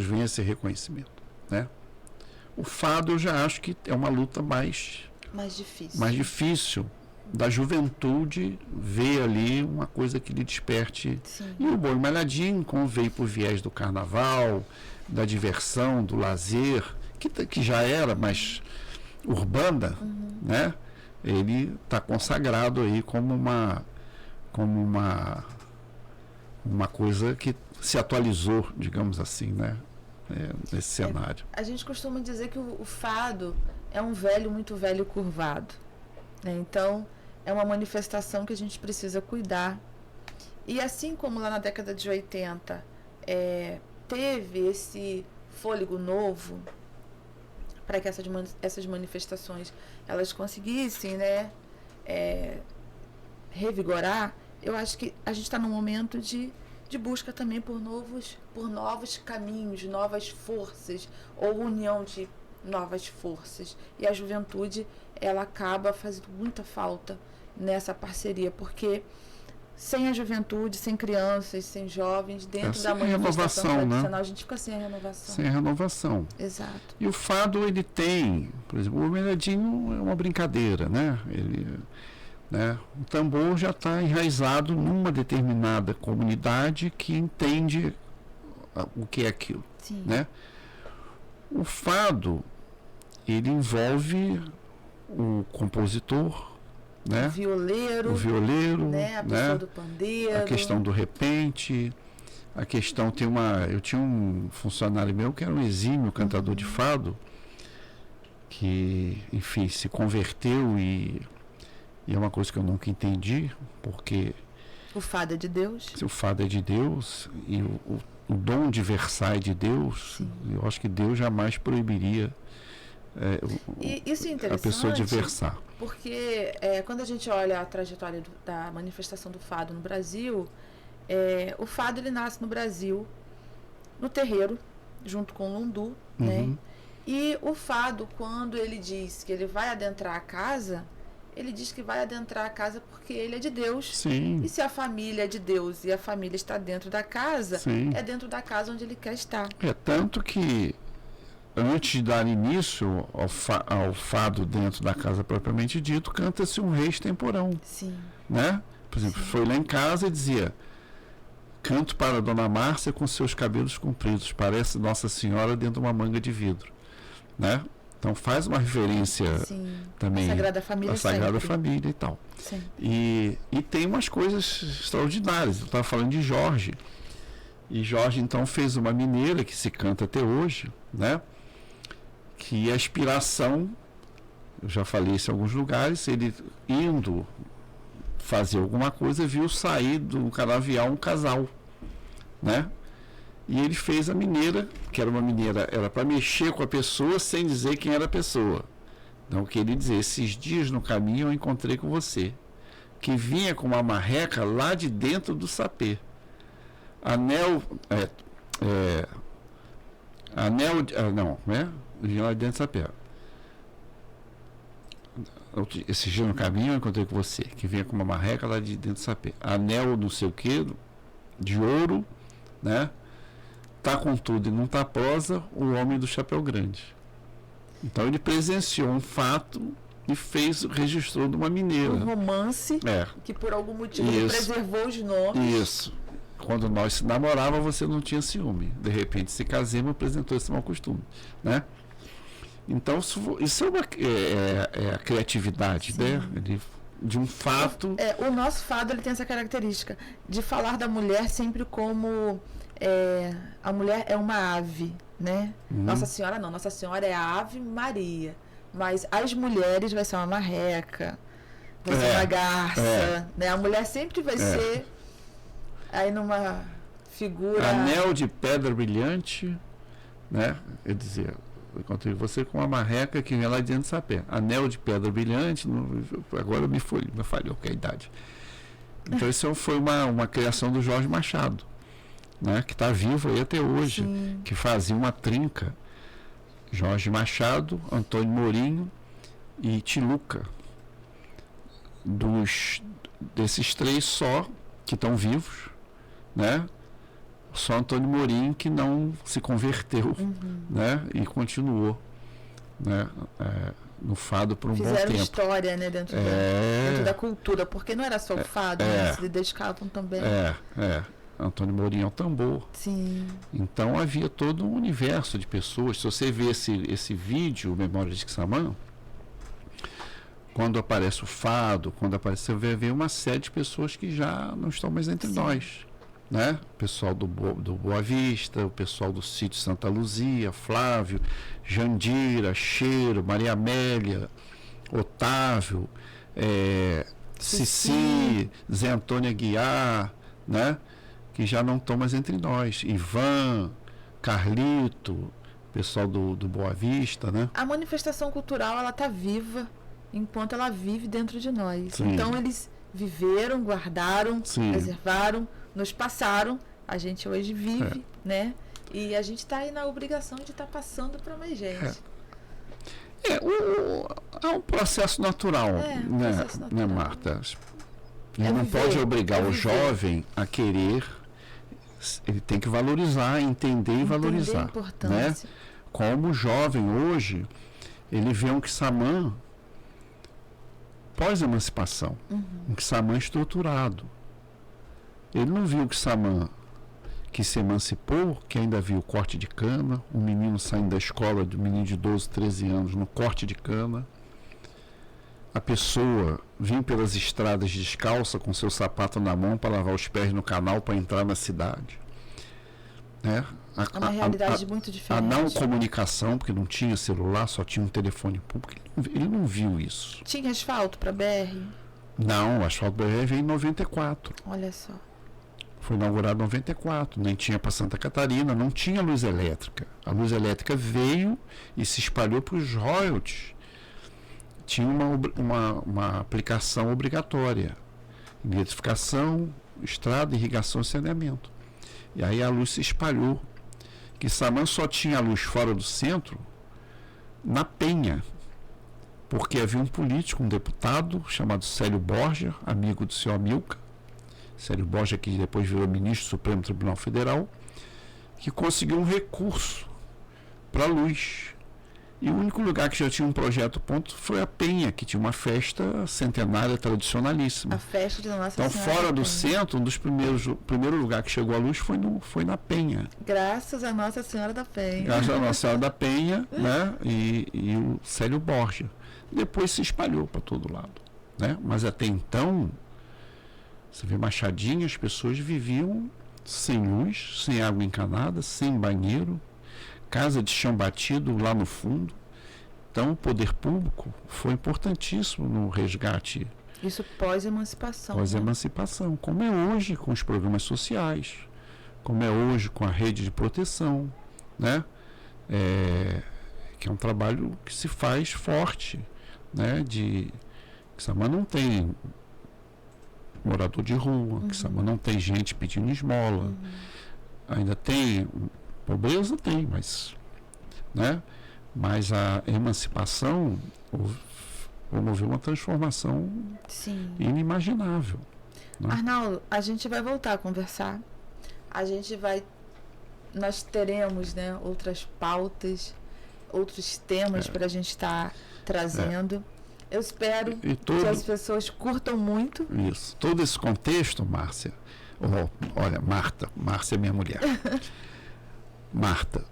S2: veem esse reconhecimento, né? O fado eu já acho que é uma luta mais difícil da juventude ver ali uma coisa que lhe desperte. E o Boi Malhadinho, como veio por viés do carnaval, da diversão, do lazer, que já era mais urbana, né? Ele está consagrado aí como uma coisa que se atualizou, digamos assim, né? Nesse cenário.
S1: A gente costuma dizer que o fado é um velho muito velho curvado, né? Então é uma manifestação que a gente precisa cuidar, e assim como lá na década de 80 teve esse fôlego novo para que essas manifestações elas conseguissem, né, revigorar. Eu acho que a gente está num momento de busca também por novos caminhos, novas forças, ou união de novas forças. E a juventude, ela acaba fazendo muita falta nessa parceria, porque sem a juventude, sem crianças, sem jovens, dentro da manifestação tradicional, né? A gente fica sem a renovação.
S2: Sem a renovação.
S1: Exato.
S2: E o fado, ele tem, por exemplo, o Melhadinho é uma brincadeira, né? O tambor já está enraizado numa determinada comunidade que entende o que é aquilo, né? O fado, ele envolve o compositor, né? O violeiro,
S1: né? A pessoa do pandeiro,
S2: a questão do repente, a questão eu tinha um funcionário meu que era um exímio cantador de fado, que, enfim, se converteu e é uma coisa que eu nunca entendi, porque
S1: o fado é de Deus.
S2: Se o fado é de Deus e o dom de versar é de Deus, eu acho que Deus jamais proibiria
S1: isso é interessante,
S2: a pessoa de versar.
S1: Porque quando a gente olha a trajetória da manifestação do fado no Brasil, o fado ele nasce no Brasil, no terreiro, junto com o lundu, né? E o fado, quando ele diz que ele vai adentrar a casa, ele diz que vai adentrar a casa porque ele é de Deus.
S2: Sim.
S1: E se a família é de Deus e a família está dentro da casa,
S2: Sim.
S1: é dentro da casa onde ele quer estar.
S2: É tanto que antes de dar início ao fado dentro da casa propriamente dito, canta-se um Reis Temporão.
S1: Sim.
S2: Né? Por exemplo,
S1: Sim.
S2: foi lá em casa e dizia: canto para Dona Márcia com seus cabelos compridos, parece Nossa Senhora dentro de uma manga de vidro. Né? Então faz uma referência
S1: Sim.
S2: também
S1: A Sagrada Família
S2: à Sagrada
S1: sempre.
S2: Família e tal.
S1: Sim.
S2: E tem umas coisas extraordinárias. Eu estava falando de Jorge. E Jorge então fez uma mineira que se canta até hoje, né? Que a inspiração, eu já falei isso em alguns lugares, ele indo fazer alguma coisa, viu sair do canavial um casal, né? E ele fez a mineira, que era uma mineira, era para mexer com a pessoa sem dizer quem era a pessoa. Então, o que ele dizia: esses dias no caminho eu encontrei com você, que vinha com uma marreca lá de dentro do sapê. Anel, não, né? Vinha lá de dentro do sapé. Esse dia no caminho eu encontrei com você, que vinha com uma marreca lá de dentro do sapê. Anel não sei o que, de ouro, né? Tá com tudo e não tá prosa, o homem do chapéu grande. Então ele presenciou um fato e registrou de uma mineira.
S1: Um romance que por algum motivo ele preservou os nomes.
S2: Isso. Quando nós se namorava, você não tinha ciúme. De repente, se casemos, apresentou esse mau costume, né? Então, isso é a criatividade,
S1: Sim.
S2: né? De um fato...
S1: O nosso fado ele tem essa característica de falar da mulher sempre como a mulher é uma ave, né? Nossa Senhora não, Nossa Senhora é a Ave Maria. Mas as mulheres vai ser uma marreca, vai ser uma garça, né? A mulher sempre vai ser aí numa figura...
S2: Anel de pedra brilhante, né? Eu dizia... Eu encontrei você com uma marreca que vem lá dentro do sapé. Anel de pedra brilhante, agora me falhou, que é a idade. Então isso foi uma criação do Jorge Machado, né, que está vivo aí até hoje. Sim. Que fazia uma trinca. Jorge Machado, Antônio Mourinho e Tiluca. Desses três só que estão vivos, né? Só Antônio Mourinho que não se converteu, né? E continuou, né? No fado por um bom tempo.
S1: Fizeram história, né? Dentro da cultura, porque não era só o fado, né? Se dedicavam também.
S2: Antônio Mourinho é o tambor.
S1: Sim.
S2: Então havia todo um universo de pessoas. Se você vê esse vídeo, Memórias de Xamã, quando aparece o fado, você vai ver uma série de pessoas que já não estão mais entre nós. Né? O pessoal do Boa Vista, o pessoal do sítio Santa Luzia, Flávio, Jandira, Cheiro, Maria Amélia, Otávio, Cici, Zé Antônio Aguiar, né? Que já não estão mais entre nós. Ivan, Carlito, pessoal do Boa Vista, né?
S1: A manifestação cultural, ela está viva enquanto ela vive dentro de nós.
S2: Sim.
S1: Então eles viveram, guardaram, preservaram, nos passaram, a gente hoje vive, né? E a gente está aí na obrigação de estar passando para mais gente.
S2: É um processo natural, né, Marta? Ele não pode obrigar o jovem a querer, ele tem que valorizar, entender e valorizar.
S1: A importância.
S2: Né? Como o jovem hoje, ele vê um Quissamã pós-emancipação, um Quissamã estruturado. Ele não viu o Quissamã que se emancipou, que ainda viu corte de cana, um menino saindo da escola, um menino de 12, 13 anos, no corte de cana. A pessoa vinha pelas estradas descalça, com seu sapato na mão para lavar os pés no canal para entrar na cidade. Né?
S1: É uma realidade muito diferente.
S2: A não comunicação, porque não tinha celular, só tinha um telefone público. Ele não viu isso.
S1: Tinha asfalto para BR?
S2: Não, o asfalto BR veio em 94.
S1: Olha só.
S2: Foi inaugurado em 94, nem tinha para Santa Catarina, não tinha luz elétrica. A luz elétrica veio e se espalhou para os royalties. Tinha uma aplicação obrigatória. Eletrificação, estrada, irrigação e saneamento. E aí a luz se espalhou. Quissamã só tinha luz fora do centro na Penha, porque havia um político, um deputado chamado Célio Borja, amigo do seu Amilcar, Célio Borja, que depois virou ministro do Supremo Tribunal Federal, que conseguiu um recurso para a luz. E o único lugar que já tinha um projeto ponto foi a Penha, que tinha uma festa centenária tradicionalíssima.
S1: A festa de Nossa
S2: Então,
S1: Senhora
S2: fora
S1: da
S2: do
S1: Penha.
S2: centro, o primeiro lugar que chegou à luz foi na Penha.
S1: Graças a Nossa Senhora da Penha.
S2: Graças a Nossa Senhora da Penha, né? E o Célio Borja. Depois se espalhou para todo lado, né? Mas até então, você vê Machadinho, as pessoas viviam sem luz, sem água encanada, sem banheiro, casa de chão batido lá no fundo. Então, o poder público foi importantíssimo no resgate.
S1: Isso pós-emancipação.
S2: Pós-emancipação, como é hoje com os programas sociais, como é hoje com a rede de proteção, né? Que é um trabalho que se faz forte, né? Quixamã não tem morador de rua, Quixamã não tem gente pedindo esmola, ainda tem pobreza, tem, mas, né? Mas a emancipação promoveu uma transformação inimaginável. Né?
S1: Arnaldo, a gente vai voltar a conversar. Nós teremos, né, outras pautas, outros temas para a gente estar trazendo. Eu espero que as pessoas curtam muito.
S2: Isso. Todo esse contexto, Márcia, olha, Márcia é minha mulher. Marta,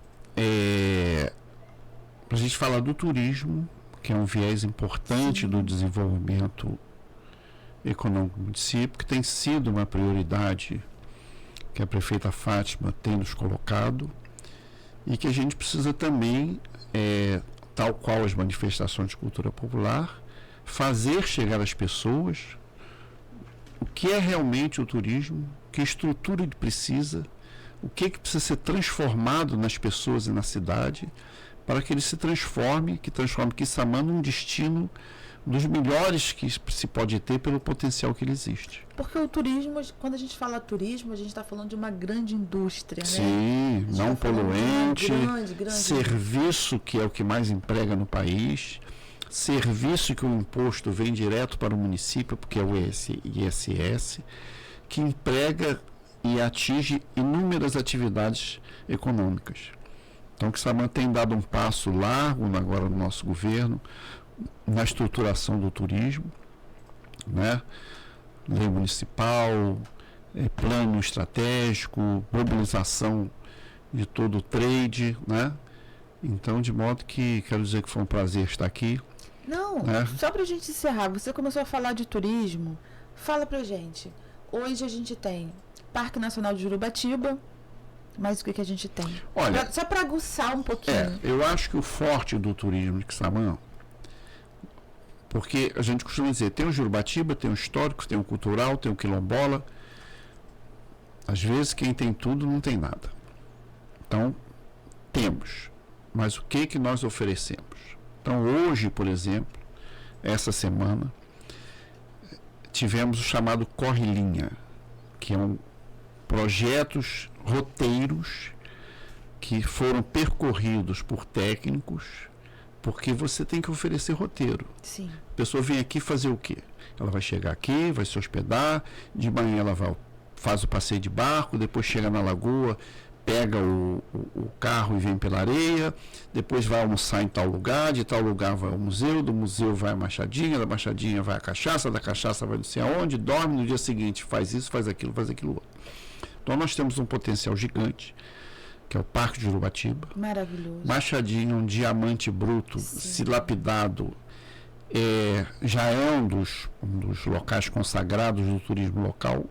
S2: para a gente falar do turismo, que é um viés importante do desenvolvimento econômico do município, que tem sido uma prioridade que a prefeita Fátima tem nos colocado e que a gente precisa também, tal qual as manifestações de cultura popular, fazer chegar às pessoas o que é realmente o turismo, que estrutura ele precisa, o que precisa ser transformado nas pessoas e na cidade, para que ele se transforme Quixamã num destino dos melhores que se pode ter pelo potencial que ele existe.
S1: Porque o turismo, quando a gente fala turismo, a gente está falando de uma grande indústria,
S2: Sim,
S1: né?
S2: não poluente,
S1: grande
S2: serviço que é o que mais emprega no país, serviço que o imposto vem direto para o município, porque é o ISS, que emprega e atinge inúmeras atividades econômicas. Então, Quixamã tem dado um passo largo agora no nosso governo, na estruturação do turismo, né? Lei municipal, plano estratégico, mobilização de todo o trade, né? Então, de modo que quero dizer que foi um prazer estar aqui.
S1: Não, só para a gente encerrar, você começou a falar de turismo, fala pra gente. Hoje a gente tem Parque Nacional de Jurubatiba, mas o que a gente tem?
S2: Olha,
S1: só para aguçar um pouquinho.
S2: Eu acho que o forte do turismo de Quixamã, porque a gente costuma dizer, tem o Jurubatiba, tem o histórico, tem o cultural, tem o quilombola. Às vezes quem tem tudo não tem nada. Então, temos. Mas o que nós oferecemos? Então, hoje, por exemplo, essa semana, tivemos o chamado Corre Linha, que é projetos, roteiros que foram percorridos por técnicos, porque você tem que oferecer roteiro.
S1: Sim.
S2: A pessoa vem aqui fazer o quê? Ela vai chegar aqui, vai se hospedar, de manhã ela faz o passeio de barco, depois chega na lagoa, pega o carro e vem pela areia, depois vai almoçar em tal lugar, de tal lugar vai ao museu, do museu vai a Machadinha, da Machadinha vai a cachaça, da cachaça vai não sei aonde, dorme, no dia seguinte faz isso, faz aquilo outro. Então nós temos um potencial gigante, que é o Parque de Jurubatiba.
S1: Maravilhoso.
S2: Machadinha, um diamante bruto, se lapidado, já é um dos locais consagrados do turismo local,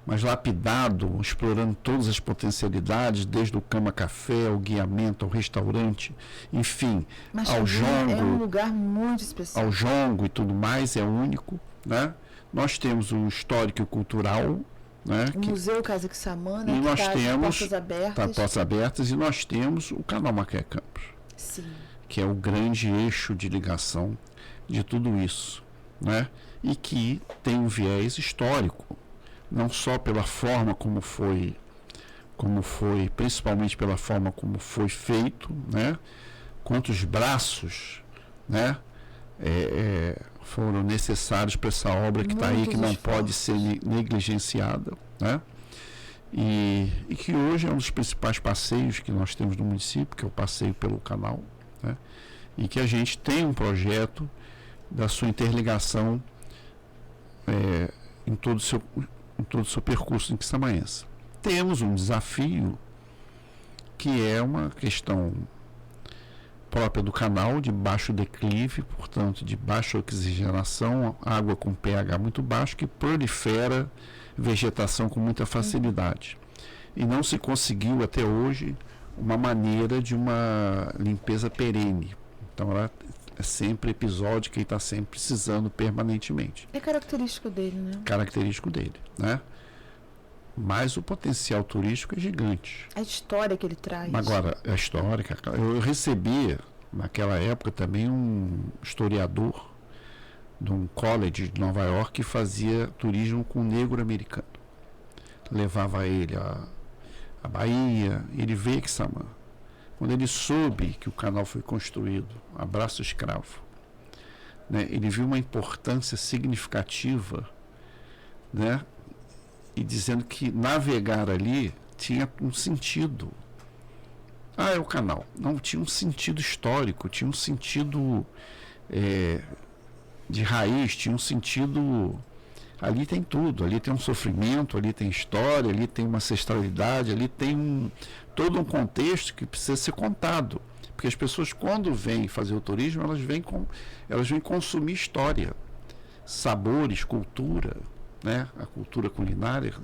S2: mas lapidado, explorando todas as potencialidades, desde o cama-café, ao guiamento, ao restaurante, enfim, ao jongo.
S1: É um lugar muito especial.
S2: Ao jongo e tudo mais, é único, né? Nós temos o histórico e cultural, né?
S1: O Museu Casa Quixamã, né?
S2: E nós temos
S1: portas
S2: abertas, e nós temos o Canal Macaé Campos.
S1: Sim.
S2: Que é o grande eixo de ligação de tudo isso, né? E que tem um viés histórico, não só pela forma como foi, principalmente pela forma como foi feito, né? quantos braços, né, foram necessários para essa obra que está aí, que não pode ser negligenciada, né? E que hoje é um dos principais passeios que nós temos no município, que é o passeio pelo canal, né? E que a gente tem um projeto da sua interligação em todo o seu percurso em Quissamãense. Temos um desafio que é uma questão própria do canal, de baixo declive, portanto de baixa oxigenação, água com pH muito baixo, que prolifera vegetação com muita facilidade. E não se conseguiu até hoje uma maneira de uma limpeza perene. Então ela é sempre episódica e está sempre precisando permanentemente.
S1: É característico dele, né?
S2: Característico dele, né? Mas o potencial turístico é gigante.
S1: A história que ele traz.
S2: Agora, a história, eu recebi naquela época também um historiador de um college de Nova York que fazia turismo com negro americano. Levava ele à Bahia, ele veio a Quissamã. Quando ele soube que o canal foi construído, abraço escravo, né, ele viu uma importância significativa, né, e dizendo que navegar ali tinha um sentido. É o canal. Não, tinha um sentido histórico, tinha um sentido de raiz, tinha um sentido. Ali tem tudo, ali tem um sofrimento, ali tem história, ali tem uma ancestralidade, ali tem todo um contexto que precisa ser contado. Porque as pessoas, quando vêm fazer o turismo, elas vêm consumir história, sabores, cultura, né? A cultura culinária,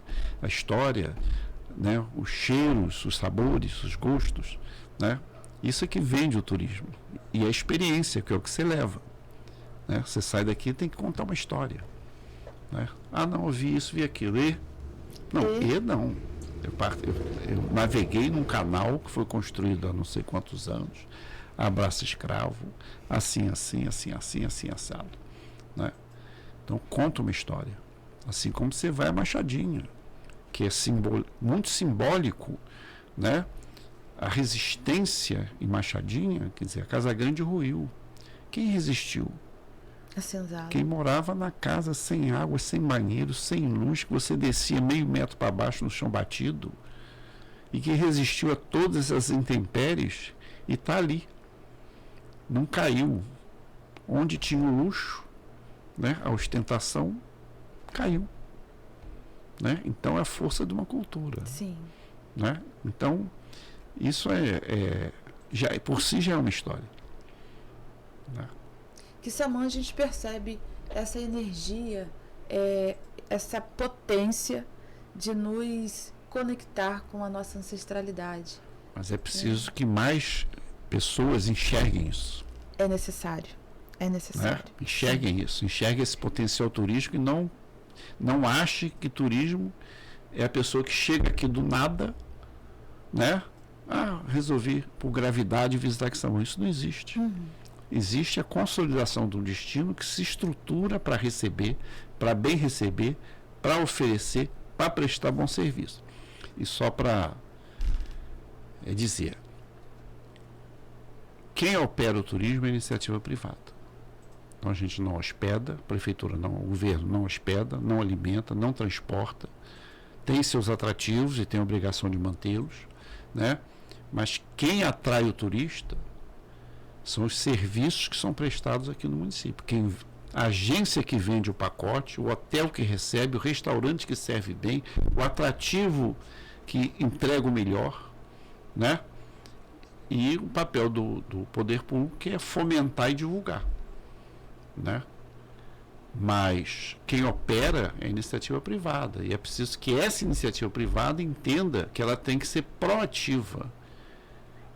S2: a história, né? Os cheiros, os sabores, os gostos, né? Isso é que vende o turismo. E a experiência, que é o que você leva, né? Você sai daqui e tem que contar uma história, né? Não, eu vi isso, vi aquilo. Não. Eu naveguei num canal que foi construído há não sei quantos anos, abraço escravo, assim, assado, né? Então conta uma história. Assim como você vai a Machadinha, que é muito simbólico, né? A resistência em Machadinha, quer dizer, a Casa Grande ruiu. Quem resistiu?
S1: A senzala.
S2: Quem morava na casa sem água, sem banheiro, sem luz, que você descia meio metro para baixo no chão batido, e que resistiu a todas as intempéries e está ali. Não caiu. Onde tinha o luxo, né? A ostentação, caiu, né? Então é a força de uma cultura.
S1: Sim.
S2: Né? Então isso já por si já é uma história, né?
S1: Quissamã, a gente percebe essa energia, essa potência de nos conectar com a nossa ancestralidade.
S2: Mas é preciso que mais pessoas enxerguem isso.
S1: É necessário. É necessário.
S2: Né? Enxerguem isso, enxerguem esse potencial turístico e não ache que turismo é a pessoa que chega aqui do nada, né? Resolvi por gravidade visitar Quissamã. Isso não existe. Existe a consolidação de um destino que se estrutura para receber, para bem receber, para oferecer, para prestar bom serviço. E só para dizer, quem opera o turismo é iniciativa privada. Então a gente não hospeda, a prefeitura não, o governo não hospeda, não alimenta, não transporta, tem seus atrativos e tem a obrigação de mantê-los, né? Mas quem atrai o turista são os serviços que são prestados aqui no município. A agência que vende o pacote, o hotel que recebe, o restaurante que serve bem, o atrativo que entrega o melhor, né? E o papel do poder público, que é fomentar e divulgar, né? Mas quem opera é a iniciativa privada, e é preciso que essa iniciativa privada entenda que ela tem que ser proativa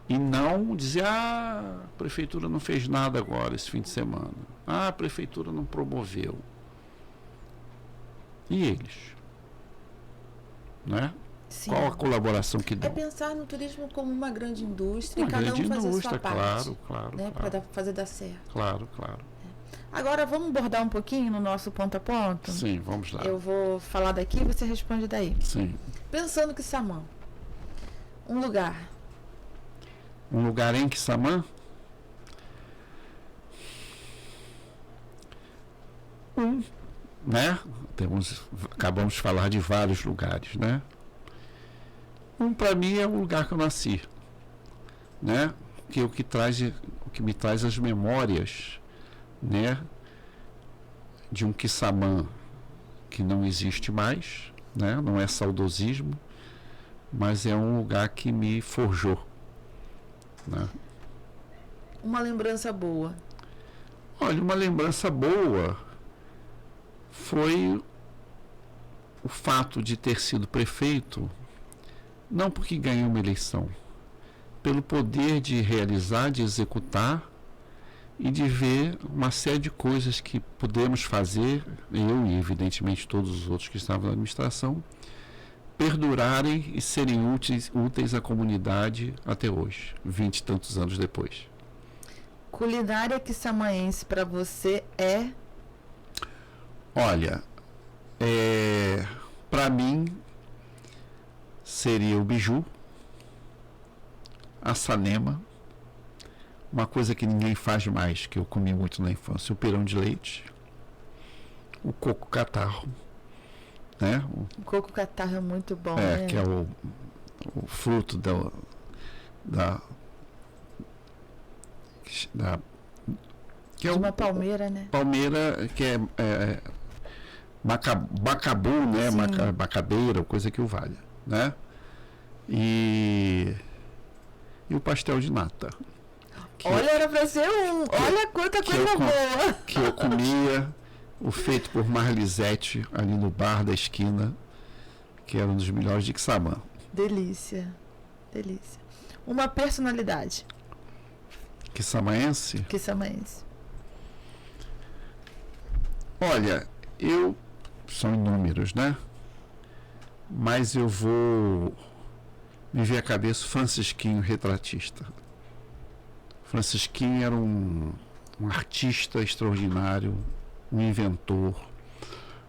S2: e não dizer, a prefeitura não fez nada agora esse fim de semana, a prefeitura não promoveu. E eles, né?
S1: Sim.
S2: Qual a colaboração que dão?
S1: É pensar no turismo como uma grande indústria,
S2: Uma
S1: e cada
S2: grande
S1: um fazer
S2: indústria,
S1: a sua parte,
S2: claro,
S1: né,
S2: claro.
S1: para fazer dar certo.
S2: Claro.
S1: Agora vamos abordar um pouquinho no nosso ponto a ponto?
S2: Sim, vamos lá.
S1: Eu vou falar daqui e você responde daí.
S2: Sim.
S1: Pensando que Quissamã, um lugar
S2: Um lugar em Quissamã? né? Acabamos de falar de vários lugares, né? Para mim é o lugar que eu nasci, né? Que é o que me traz as memórias, né? De um Quissamã que não existe mais, né? Não é saudosismo, mas é um lugar que me forjou, né?
S1: Uma lembrança boa.
S2: Olha, uma lembrança boa foi o fato de ter sido prefeito, não porque ganhei uma eleição, pelo poder de realizar, de executar e de ver uma série de coisas que pudemos fazer, eu e evidentemente todos os outros que estavam na administração, perdurarem e serem úteis à comunidade até hoje, 20 e tantos anos depois.
S1: Culinária quissamãense para você é?
S2: Olha, para mim seria o biju, a sanema, uma coisa que ninguém faz mais, que eu comi muito na infância, o pirão de leite, o coco catarro, né?
S1: O coco catarro é muito bom, né?
S2: Que é o fruto da que é
S1: uma palmeira, né?
S2: Palmeira, que é bacabu, né? Bacabeira, coisa que o valha, né? E o pastel de nata.
S1: Olha, era pra ser olha quanta coisa boa!
S2: Que eu comia, o feito por Marlisete, ali no bar da esquina, que era um dos melhores de Quissamã.
S1: Delícia, delícia. Uma personalidade.
S2: Quissamãense?
S1: Quissamãense.
S2: Olha, são inúmeros, né? Mas eu vou me ver a cabeça Francisquinho, retratista. Francisquinho era um artista extraordinário, um inventor,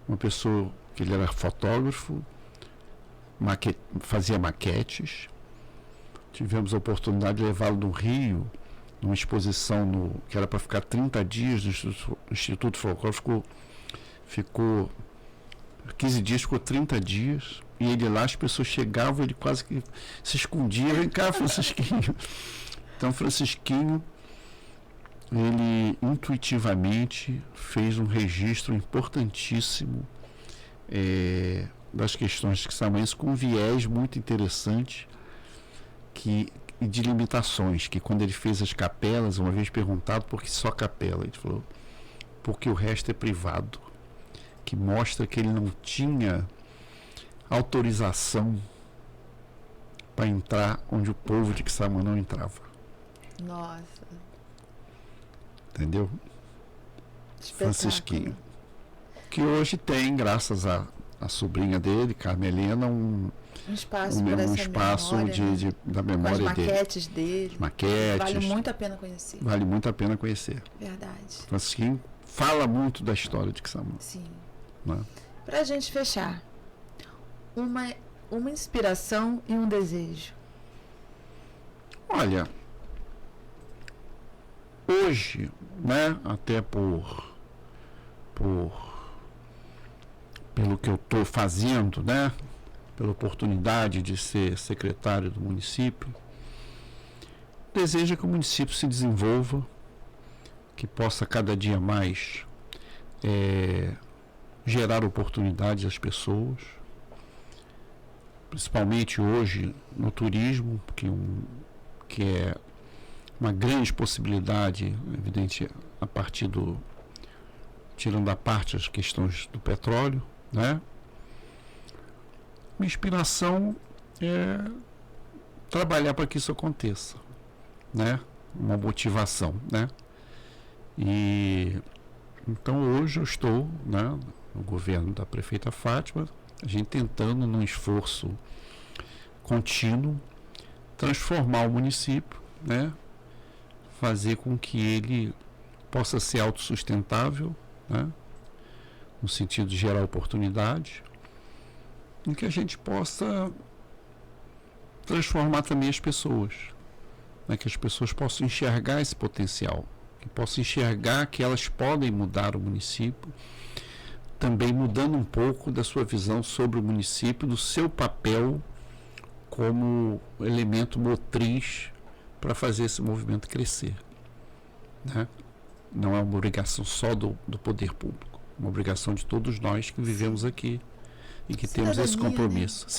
S2: uma pessoa que ele era fotógrafo, fazia maquetes. Tivemos a oportunidade de levá-lo no Rio, numa exposição que era para ficar 30 dias no Instituto Folclórico, ficou 15 dias, ficou 30 dias, e ele lá, as pessoas chegavam, ele quase que se escondia. Vem cá, Francisquinho. Então, Francisquinho, ele intuitivamente fez um registro importantíssimo das questões de Quissamãense, com um viés muito interessante e de limitações, que quando ele fez as capelas, uma vez perguntado por que só capela, ele falou, porque o resto é privado, que mostra que ele não tinha autorização para entrar onde o povo de Quissamã não entrava.
S1: Nossa.
S2: Entendeu? Francisquinho. Que hoje tem, graças à sobrinha dele, Carmelena, um
S1: espaço,
S2: memória, da memória
S1: com as maquetes dele.
S2: Maquetes.
S1: Vale muito a pena conhecer.
S2: Vale muito a pena conhecer.
S1: Verdade.
S2: Francisquinho fala muito da história de Quissamã.
S1: Sim.
S2: Né?
S1: Pra gente fechar, uma inspiração e um desejo.
S2: Olha, hoje, né, até pelo que eu estou fazendo, né, pela oportunidade de ser secretário do município, desejo que o município se desenvolva, que possa cada dia mais gerar oportunidades às pessoas, principalmente hoje no turismo, que é uma grande possibilidade, evidente, a partir tirando à parte as questões do petróleo, né? Minha inspiração é trabalhar para que isso aconteça, né? Uma motivação, né? E então hoje eu estou, né, no governo da prefeita Fátima, a gente tentando num esforço contínuo transformar o município, né? Fazer com que ele possa ser autossustentável, né? No sentido de gerar oportunidade, em que a gente possa transformar também as pessoas, né? Que as pessoas possam enxergar esse potencial que que possam enxergar que elas podem mudar o município, também mudando um pouco da sua visão sobre o município, do seu papel como elemento motriz para fazer esse movimento crescer, né? Não é uma obrigação só do poder público, é uma obrigação de todos nós que vivemos aqui e que temos esse compromisso.
S1: Né?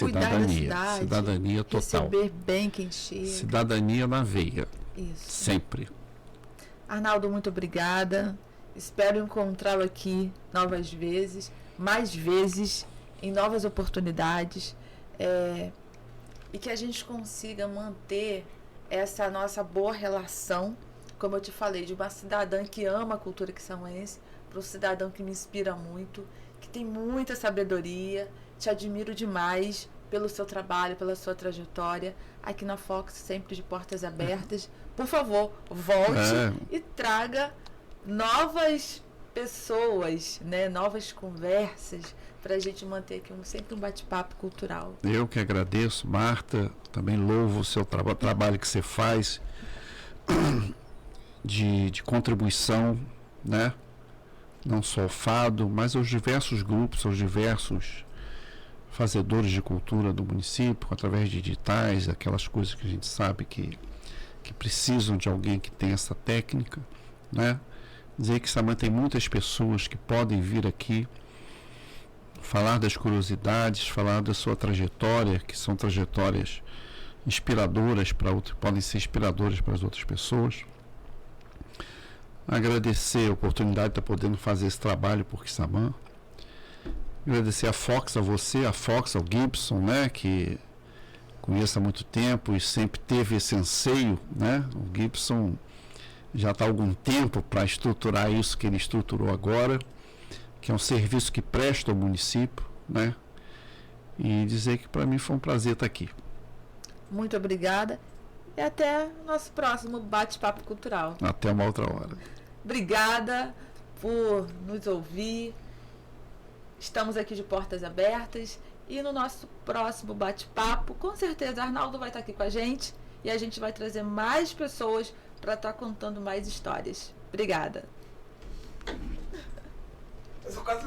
S2: Cidadania total.
S1: Receber bem quem chega.
S2: Cidadania na veia.
S1: Isso.
S2: Sempre.
S1: Arnaldo, muito obrigada. Espero encontrá-lo aqui novas vezes, mais vezes, em novas oportunidades. E que a gente consiga manter essa nossa boa relação, como eu te falei, de uma cidadã que ama a cultura quissamoense, para um cidadão que me inspira muito, que tem muita sabedoria. Te admiro demais pelo seu trabalho, pela sua trajetória. Aqui na Fox, sempre de portas abertas. Por favor, volte e traga novas pessoas, né? Novas conversas, para a gente manter aqui sempre um bate-papo cultural.
S2: Eu que agradeço, Marta. Também louvo o seu trabalho que você faz de contribuição, né? Não só ao fado, mas aos diversos grupos, aos diversos fazedores de cultura do município, através de editais, aquelas coisas que a gente sabe que precisam de alguém que tem essa técnica, né? Dizer que Samã tem muitas pessoas que podem vir aqui falar das curiosidades, falar da sua trajetória, que são trajetórias inspiradoras podem ser inspiradoras para as outras pessoas. Agradecer a oportunidade de estar podendo fazer esse trabalho por Quissamã. Agradecer a Fox, a você, ao Gibson, né, que conheço há muito tempo e sempre teve esse anseio, né? O Gibson já está há algum tempo para estruturar isso que ele estruturou agora, que é um serviço que presta ao município, né? E dizer que para mim foi um prazer estar aqui.
S1: Muito obrigada e até o nosso próximo bate-papo cultural.
S2: Até uma outra hora.
S1: Obrigada por nos ouvir. Estamos aqui de portas abertas e no nosso próximo bate-papo, com certeza, Arnaldo vai estar aqui com a gente e a gente vai trazer mais pessoas para estar contando mais histórias. Obrigada.
S3: Eu sou quase